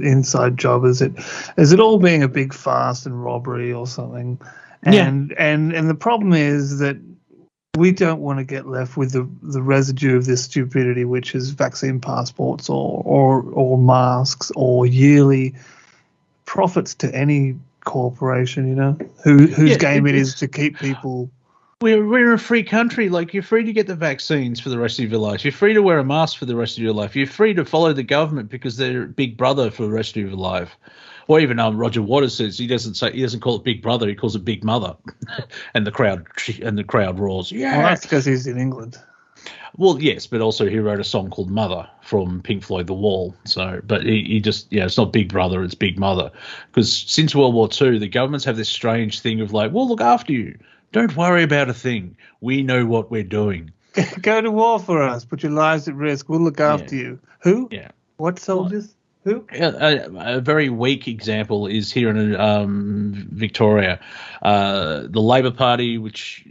inside job. Is it all being a big farce and robbery or something? And the problem is that we don't want to get left with the residue of this stupidity, which is vaccine passports or masks or yearly profits to any corporation, whose game it is to keep people. We're a free country. Like, you're free to get the vaccines for the rest of your life. You're free to wear a mask for the rest of your life. You're free to follow the government because they're Big Brother for the rest of your life. Or even Roger Waters says he doesn't call it Big Brother, he calls it Big Mother, and the crowd roars. Yeah, well, that's because he's in England. Well, yes, but also he wrote a song called Mother from Pink Floyd, The Wall. So, but he just, it's not Big Brother, it's Big Mother. Because since World War II, the governments have this strange thing of like, we'll look after you. Don't worry about a thing. We know what we're doing. Go to war for us. Put your lives at risk. We'll look after you. Who? Yeah. What soldiers? Who? A very weak example is here in Victoria. The Labor Party, which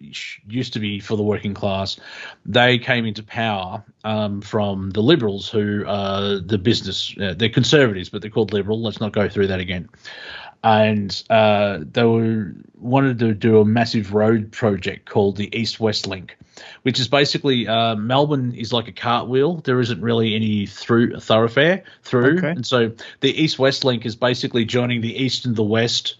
used to be for the working class, they came into power from the Liberals, who are the business. They're Conservatives, but they're called Liberal. Let's not go through that again. And they wanted to do a massive road project called the East-West Link, which is basically Melbourne is like a cartwheel. There isn't really any thoroughfare through. Okay. And so the East-West Link is basically joining the east and the west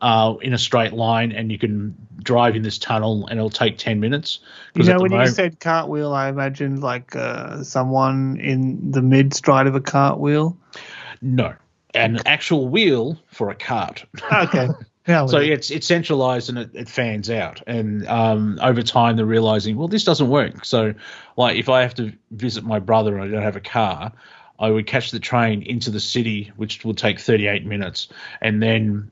in a straight line, and you can drive in this tunnel and it'll take 10 minutes. When you said cartwheel, I imagined like someone in the mid-stride of a cartwheel. No. An actual wheel for a cart. Okay. Yeah, so it's centralized and it fans out. And over time they're realizing, well, this doesn't work. So, like, if I have to visit my brother and I don't have a car, I would catch the train into the city, which would take 38 minutes, and then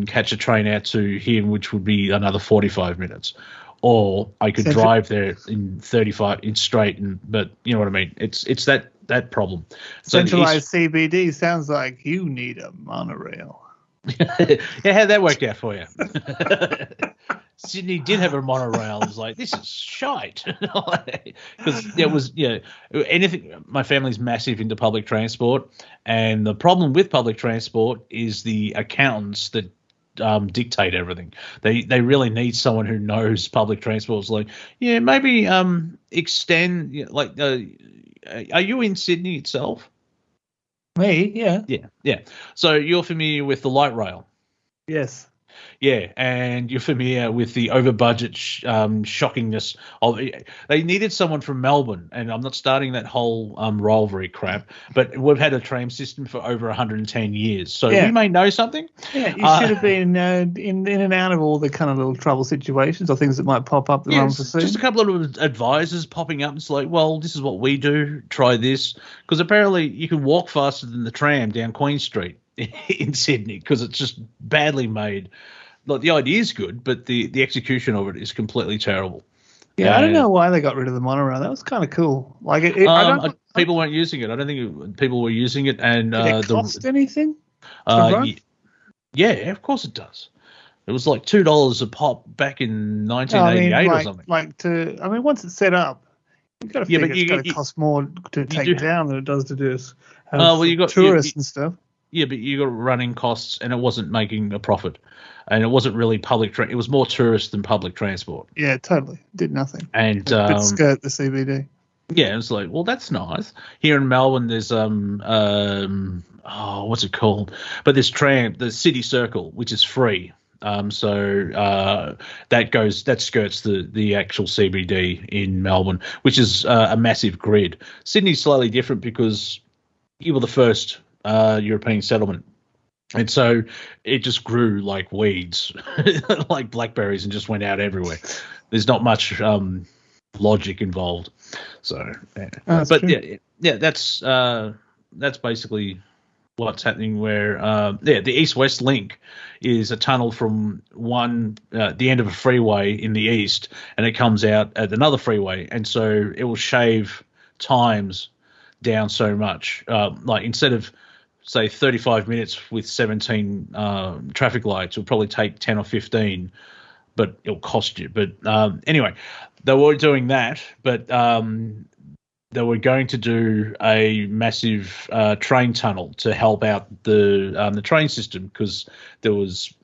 catch a train out to him, which would be another 45 minutes. Or I could drive there in 35 in straight, but you know what I mean. It's that problem. Centralized CBD sounds like you need a monorail. Yeah, how'd that work out for you? Sydney did have a monorail. It was like, this is shite. Because it was, anything. My family's massive into public transport, and the problem with public transport is the accountants that dictate everything. They really need someone who knows public transport. It's like, maybe extend, are you in Sydney itself? Me, yeah. Yeah. So you're familiar with the light rail? Yes. Yeah, and you're familiar with the over-budget shockingness of it. They needed someone from Melbourne, and I'm not starting that whole rivalry crap, but we've had a tram system for over 110 years, so you may know something. Yeah, you should have been in and out of all the kind of little trouble situations or things that might pop up that no one's foreseen. Just a couple of advisors popping up. It's like, well, this is what we do. Try this, because apparently you can walk faster than the tram down Queen Street in Sydney because it's just badly made. Like, the idea is good, but the execution of it is completely terrible. Yeah, I don't know why they got rid of the monorail. That was kind of cool. Like, people weren't using it. I don't think people were using it. And did it cost anything? Yeah, of course it does. It was like $2 a pop back in 1988 or something. Once it's set up, you've got to figure it's going to cost more to take down than it does to do you got tourists and stuff. Yeah, but you got running costs, and it wasn't making a profit, and it wasn't really public. It was more tourist than public transport. Yeah, totally. Did nothing. And skirt the CBD. Yeah, it's like, well, that's nice. Here in Melbourne, there's what's it called? But this tram, the City Circle, which is free. That skirts the actual CBD in Melbourne, which is a massive grid. Sydney's slightly different because you were the first European settlement. And so it just grew like weeds, like blackberries, and just went out everywhere. There's not much logic involved. So, that's basically what's happening. Where the East-West link is a tunnel from the end of a freeway in the east, and it comes out at another freeway, and so it will shave times down so much. Like instead of say 35 minutes with 17 traffic lights, it'll probably take 10 or 15, but it'll cost you. But anyway, they were doing that, but they were going to do a massive train tunnel to help out the train system because there was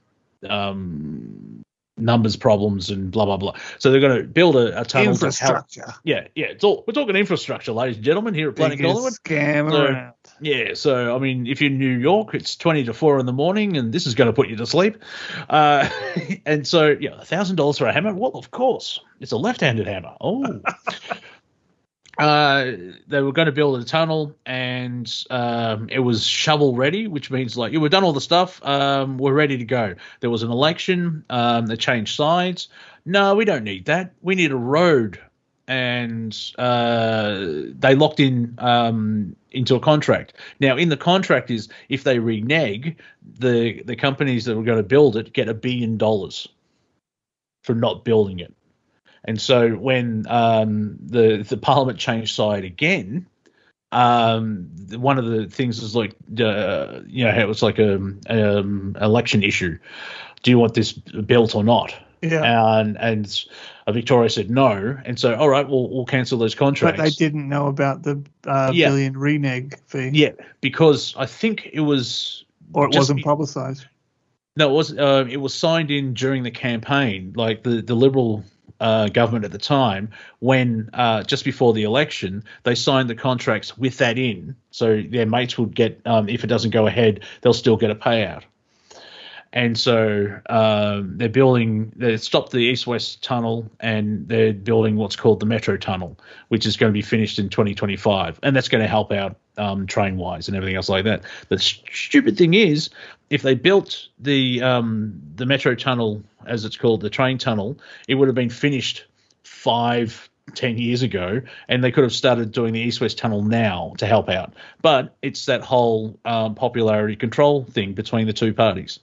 numbers problems and blah blah blah. So they're going to build a tunnel infrastructure. To help. Yeah. We're talking infrastructure, ladies and gentlemen, here at Planet Collingwood. Scam around. Yeah, so I mean, if you're in New York, it's 20 to 4 in the morning, and this is going to put you to sleep. And so, $1,000 for a hammer. Well, of course, it's a left-handed hammer. Oh. They were going to build a tunnel, and it was shovel ready, which means like we've done all the stuff. We're ready to go. There was an election. They changed sides. No, we don't need that. We need a road, and they locked into a contract. Now, in the contract is if they renege, the companies that were going to build it get $1 billion for not building it. And so when the Parliament changed side again, one of the things is like, it was like a election issue. Do you want this built or not? Yeah. And Victoria said no. And so, all right, we'll cancel those contracts. But they didn't know about the billion renege fee. Yeah, because I think it was... Or it wasn't publicised. No, it was signed in during the campaign, like the Liberal... government at the time, when just before the election, they signed the contracts with that in, so their mates would get, if it doesn't go ahead, they'll still get a payout. And so they stopped the East-West tunnel, and they're building what's called the Metro tunnel, which is going to be finished in 2025, and that's going to help out train-wise and everything else like that. The stupid thing is, if they built the Metro tunnel, as it's called, the train tunnel, it would have been finished 5-10 years ago, and they could have started doing the East-West tunnel now to help out. But it's that whole popularity control thing between the two parties.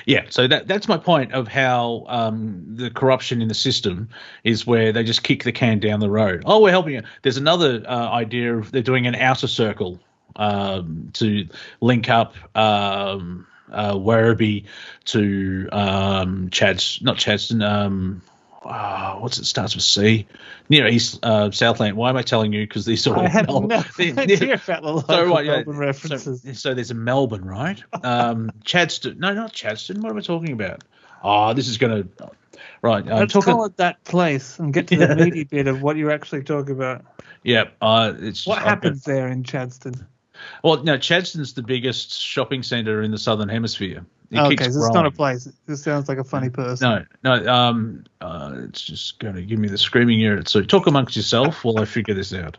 Yeah, so that's my point of how the corruption in the system is, where they just kick the can down the road. Oh, we're helping you. There's another idea of they're doing an outer circle to link up Werribee to Chadstone. What's it starts with C? Near East Southland. Why am I telling you? Because these are all I have no idea about the local Melbourne references. So there's a Melbourne, right? Chadstone. No, not Chadstone. What am I talking about? Oh, this is going to... Right. Let's call it that place and get to the meaty bit of what you're actually talking about. Yeah. What happens there in Chadstone? Well, no, Chadstone's the biggest shopping centre in the Southern Hemisphere. So it's not a place. This sounds like a funny person. No. It's just going to give me the screaming ear. So talk amongst yourself while I figure this out.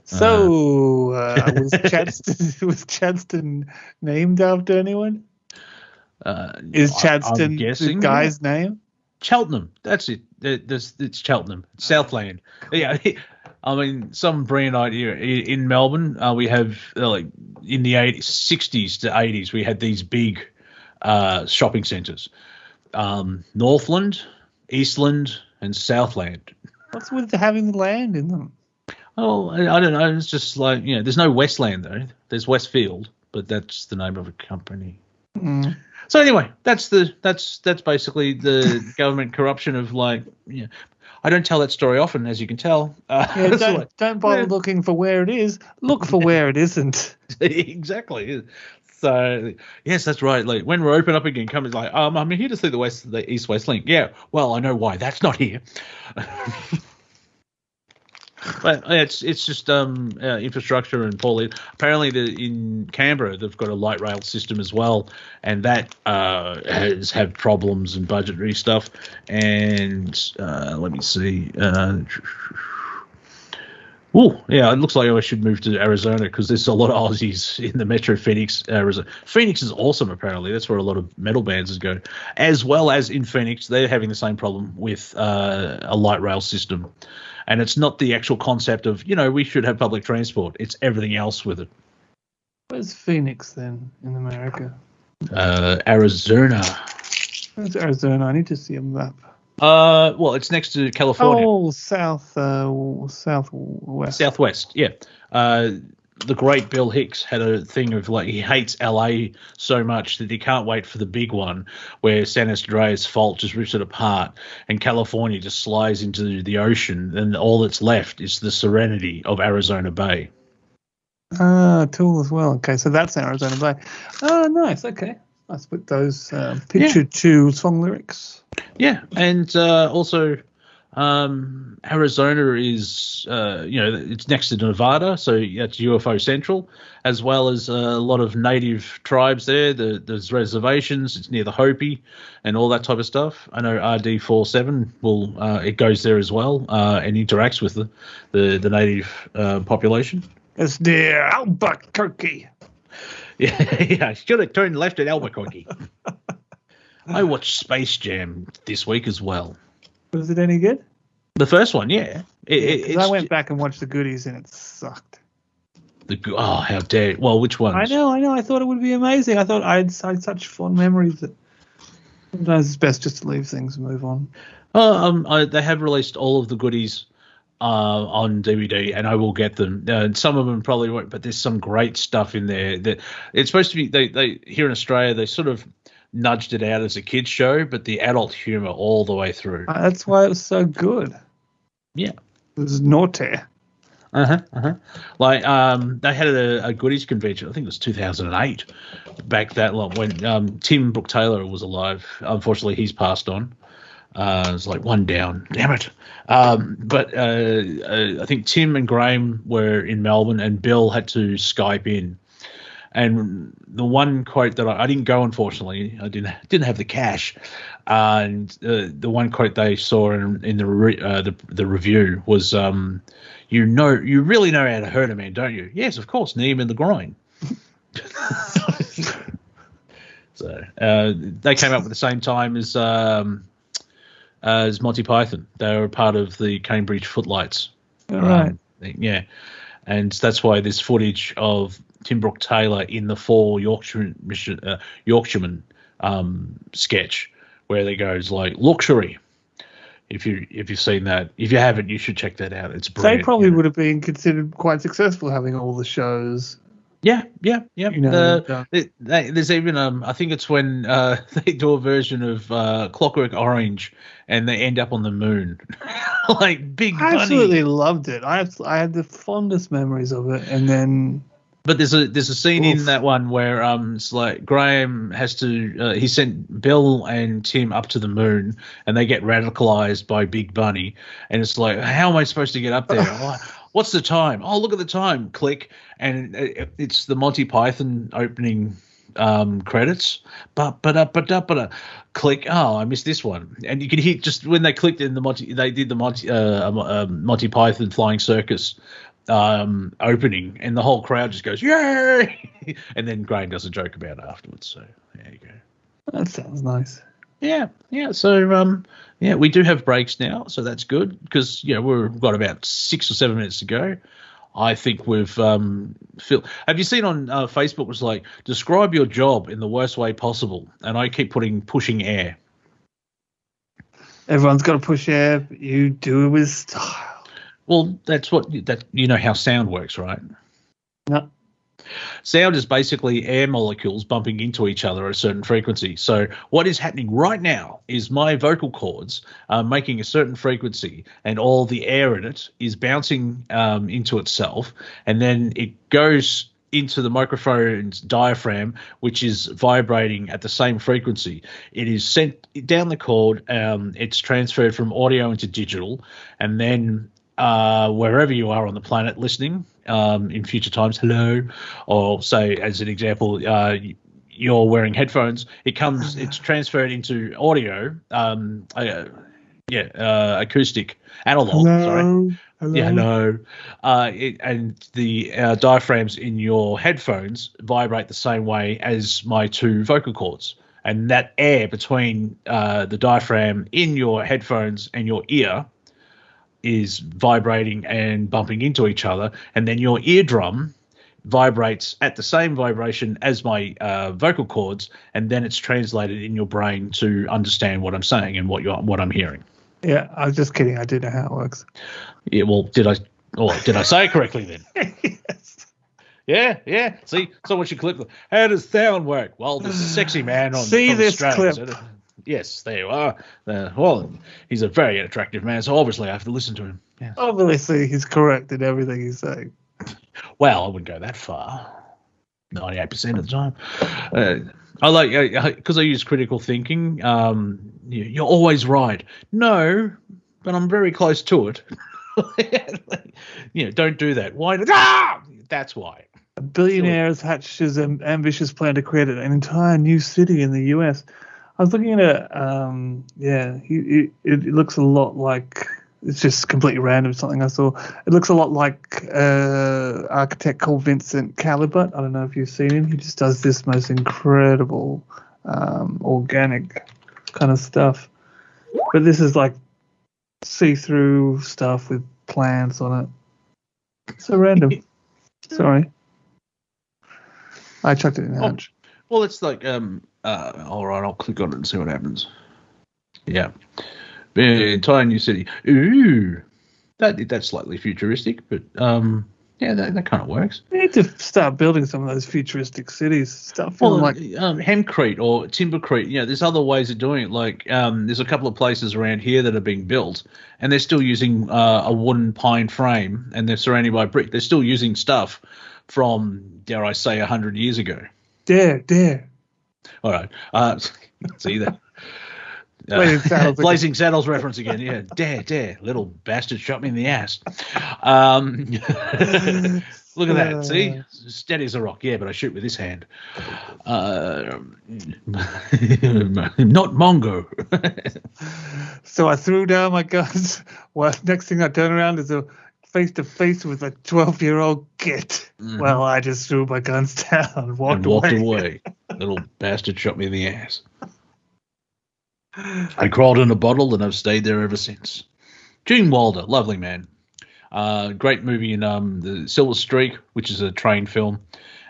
So was Chadstone named after anyone? Is Chadstone the guy's name? Cheltenham. That's it. It's Cheltenham. It's Southland. Yeah. I mean, some brilliant idea. In Melbourne, we have, like, in the 60s to 80s, we had these big shopping centres. Northland, Eastland, and Southland. What's with having land in them? Oh, I don't know. It's just like, there's no Westland, though. There's Westfield, but that's the name of a company. Mm. So anyway, that's basically the government corruption of, like, I don't tell that story often, as you can tell. Don't bother looking for where it is. Look for where it isn't. Exactly. So yes, that's right. Like when we're open up again, come like, I'm here to see the East-West link. Yeah. Well, I know why that's not here. But it's just infrastructure and poorly. Apparently, in Canberra they've got a light rail system as well, and that has had problems and budgetary stuff. And let me see. Oh, yeah, it looks like I should move to Arizona because there's a lot of Aussies in the Metro Phoenix, Arizona. Phoenix is awesome, apparently. That's where a lot of metal bands go. As well as in Phoenix, they're having the same problem with a light rail system. And it's not the actual concept of, we should have public transport. It's everything else with it. Where's Phoenix then in America? Arizona. Where's Arizona? I need to see a map. Well, it's next to California. Oh, southwest. Southwest, yeah. The great Bill Hicks had a thing of he hates LA so much that he can't wait for the big one where San Andreas Fault just rips it apart and California just slides into the ocean and all that's left is the serenity of Arizona Bay. Tool as well. Okay, so that's Arizona Bay. Oh, nice. Okay. I split those picture to song lyrics. Yeah, and also Arizona is, it's next to Nevada, so that's UFO Central, as well as a lot of native tribes there. There's reservations. It's near the Hopi and all that type of stuff. I know RD47 it goes there as well and interacts with the native population. It's near Albuquerque. Yeah, I should have turned left at Albuquerque. I watched Space Jam this week as well. Was it any good? The first one, yeah. I went back and watched the goodies and it sucked. How dare you. Well, which ones? I know. I thought it would be amazing. I thought I had such fond memories that sometimes it's best just to leave things and move on. They have released all of the goodies on DVD, and I will get them. Some of them probably won't, but there's some great stuff in there. That it's supposed to be. They here in Australia, they sort of nudged it out as a kids show, but the adult humor all the way through. That's why it was so good. Yeah, it was naughty. Like they had a goodies convention. I think it was 2008. Back that long when Tim Brooke Taylor was alive. Unfortunately, he's passed on. It's like one down. Damn it. But I think Tim and Graham were in Melbourne and Bill had to Skype in. And the one quote that I didn't go, unfortunately, I didn't have the cash. And the one quote they saw in the review was, you really know how to hurt a man, don't you? Yes, of course, knee him in the groin. So they came up at the same time as Monty Python. They were part of the Cambridge Footlights. All right. Yeah. And that's why there's footage of Tim Brooke Taylor in the Four Yorkshiremen sketch where they goes like luxury. If you've seen that, if you haven't, you should check that out. It's brilliant. They probably would have been considered quite successful having all the shows. Yeah. There's even I think it's when they do a version of Clockwork Orange and they end up on the moon, like Big Bunny. I absolutely loved it. I had the fondest memories of it, and then. But there's a scene in that one where it's like Graham has to he sent Bill and Tim up to the moon and they get radicalized by Big Bunny and it's like, how am I supposed to get up there? What's the time? Oh, look at the time. Click, and it's the Monty Python opening credits. Click. Oh, I missed this one. And you can hear just when they clicked in they did the Monty Python Flying Circus opening, and the whole crowd just goes yay, and then Graham does a joke about it afterwards. So there you go. That sounds nice. Yeah. So we do have breaks now, so that's good because we've got about 6 or 7 minutes to go. I think we've have you seen on Facebook? It's like describe your job in the worst way possible, and I keep pushing air. Everyone's got to push air, but you do it with style. Well, that's how sound works, right? No. Sound is basically air molecules bumping into each other at a certain frequency. So what is happening right now is my vocal cords are making a certain frequency and all the air in it is bouncing into itself, and then it goes into the microphone's diaphragm, which is vibrating at the same frequency. It is sent down the cord. It's transferred from audio into digital, and then wherever you are on the planet listening in future times, hello, or say as an example, you're wearing headphones. It's transferred into audio, acoustic, analog. Hello. Sorry. Hello. Yeah, hello. And the diaphragms in your headphones vibrate the same way as my two vocal cords. And that air between the diaphragm in your headphones and your ear is vibrating and bumping into each other. And then your eardrum vibrates at the same vibration as my vocal cords, and then it's translated in your brain to understand what I'm saying and what I'm hearing. Yeah, I was just kidding. I do know how it works. Yeah, well, did I say it correctly then? Yes. Yeah. See, someone should clip. How does sound work? Well, there's a sexy man from this Australia. clip. Yes, there you are. Well, he's a very attractive man, so obviously I have to listen to him. Yeah. Obviously, he's correct in everything he's saying. Well, I wouldn't go that far. 98% of the time. I like, because I use critical thinking. You're always right. No, but I'm very close to it. Don't do that. Why? That's why. A billionaire has hatched his ambitious plan to create an entire new city in the US. I was looking at it. It looks a lot like, it's just completely random, something I saw. It looks a lot like an architect called Vincent Calibut. I don't know if you've seen him. He just does this most incredible organic kind of stuff. But this is like see-through stuff with plants on it. So random. Sorry. I chucked it in the hatch. Well, it's like, all right, I'll click on it and see what happens. Yeah. Entire new city. Ooh, that's slightly futuristic, but that kind of works. We need to start building some of those futuristic cities. Stuff like hempcrete or timbercrete. There's other ways of doing it. Like there's a couple of places around here that are being built, and they're still using a wooden pine frame, and they're surrounded by brick. They're still using stuff from, dare I say, 100 years ago. Dare. All right. See that. Blazing Saddles reference again. Yeah, dare, little bastard shot me in the ass. Look at that. See, steady as a rock. Yeah, but I shoot with this hand. Not Mongo. So I threw down my guns. Well, next thing I turn around is a face to face with a 12-year-old git. Mm-hmm. Well, I just threw my guns down and walked away. Little bastard shot me in the ass. I crawled in a bottle and I've stayed there ever since. Gene Wilder, lovely man. Great movie in the Silver Streak, which is a train film,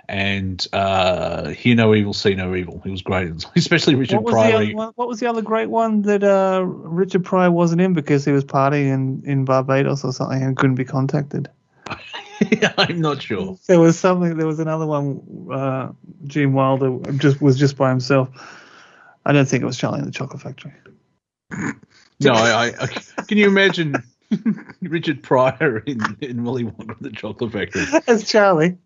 and Hear No Evil, See No Evil. He was great, especially Richard Pryor. What was the other great one that Richard Pryor wasn't in because he was partying in Barbados or something and couldn't be contacted? I'm not sure. There was another one. Gene Wilder was just by himself. I don't think it was Charlie and the Chocolate Factory. No, I can you imagine Richard Pryor in Willy Wonka and the Chocolate Factory as Charlie?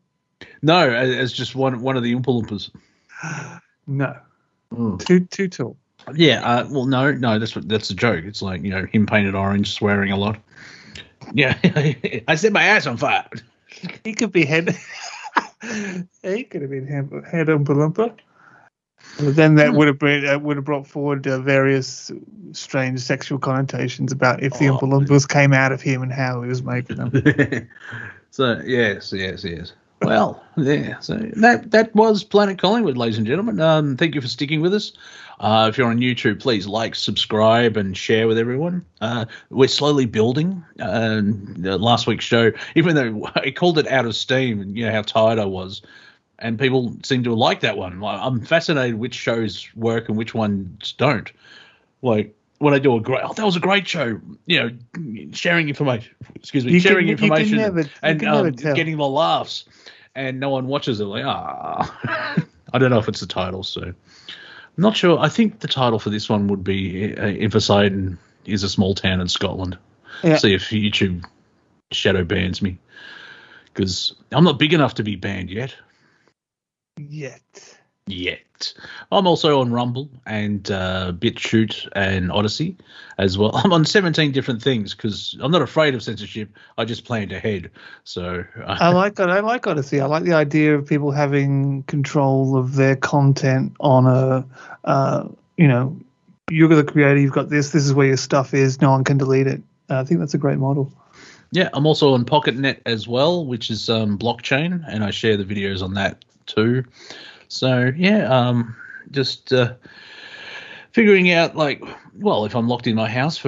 No, as just one of the Oompa Loompas. No, too tall. Yeah, well, no, that's a joke. It's like him painted orange, swearing a lot. Yeah, I set my ass on fire. He could be head. He could have been head Oompa Loompa. But then that would have brought forward various strange sexual connotations about if the Oompa Loompas came out of him and how he was making them. So yes. Well, yeah. So that was Planet Collingwood, ladies and gentlemen. Thank you for sticking with us. If you're on YouTube, please like, subscribe, and share with everyone. We're slowly building. Last week's show, even though I called it out of steam, and how tired I was. And people seem to like that one. I'm fascinated which shows work and which ones don't. Like when I do that was a great show. Sharing information. Excuse me, sharing information and getting the laughs, and no one watches it. Like I don't know if it's the title, so I'm not sure. I think the title for this one would be Inverposaden is a small town in Scotland. Yeah. See if YouTube shadow bans me, because I'm not big enough to be banned yet. yet. I'm also on Rumble and BitChute and Odyssey as well. I'm on 17 different things because I'm not afraid of censorship. I just planned ahead. So I like Odyssey. I like the idea of people having control of their content on you're the creator, you've got this is where your stuff is, no one can delete it. I think that's a great model. Yeah, I'm also on PocketNet as well, which is blockchain, and I share the videos on that too. So, yeah, just figuring out, if I'm locked in my house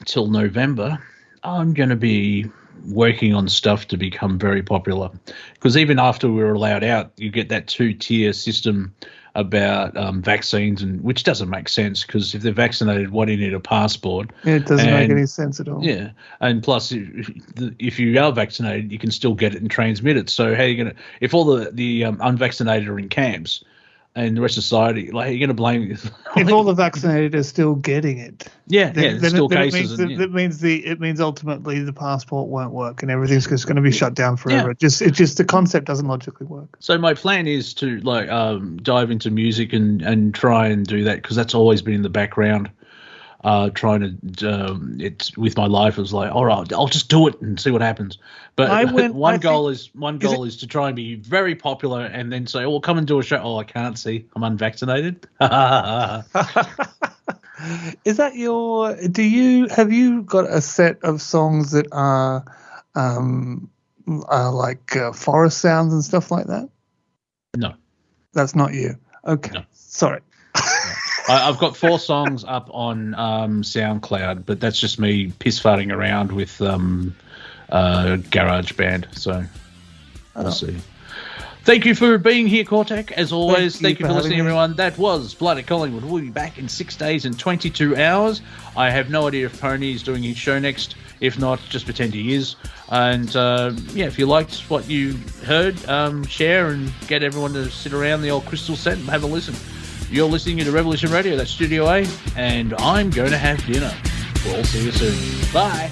till November, I'm going to be working on stuff to become very popular. Because even after we were allowed out, you get that 2-tier system about vaccines, which doesn't make sense because if they're vaccinated, why do you need a passport? It doesn't make any sense at all. Yeah, and plus, if you are vaccinated, you can still get it and transmit it. So how are you going to – if all the unvaccinated are in camps and the rest of society, are you going to blame – If all the vaccinated are still getting it. Yeah, there's still cases. It means ultimately the passport won't work and everything's just going to be shut down forever. Yeah. It just the concept doesn't logically work. So my plan is to dive into music and try and do that because that's always been in the background. Trying to it's with my life. It was like, all right, I'll just do it and see what happens. But one goal is to try and be very popular and then say, oh, come and do a show. Oh, I can't see. I'm unvaccinated. Is that have you got a set of songs that are like forest sounds and stuff like that? No. That's not you. Okay. No. Sorry. I've got 4 songs up on SoundCloud, but that's just me piss farting around with GarageBand. So we'll see. Thank you for being here, Cortek. As always, thank you for listening, everyone. That was Blood at Collingwood. We'll be back in 6 days and 22 hours. I have no idea if Pony is doing his show next. If not, just pretend he is. And, if you liked what you heard, share and get everyone to sit around the old crystal set and have a listen. You're listening to Revolution Radio. That's Studio A. And I'm going to have dinner. We'll see you soon. Bye.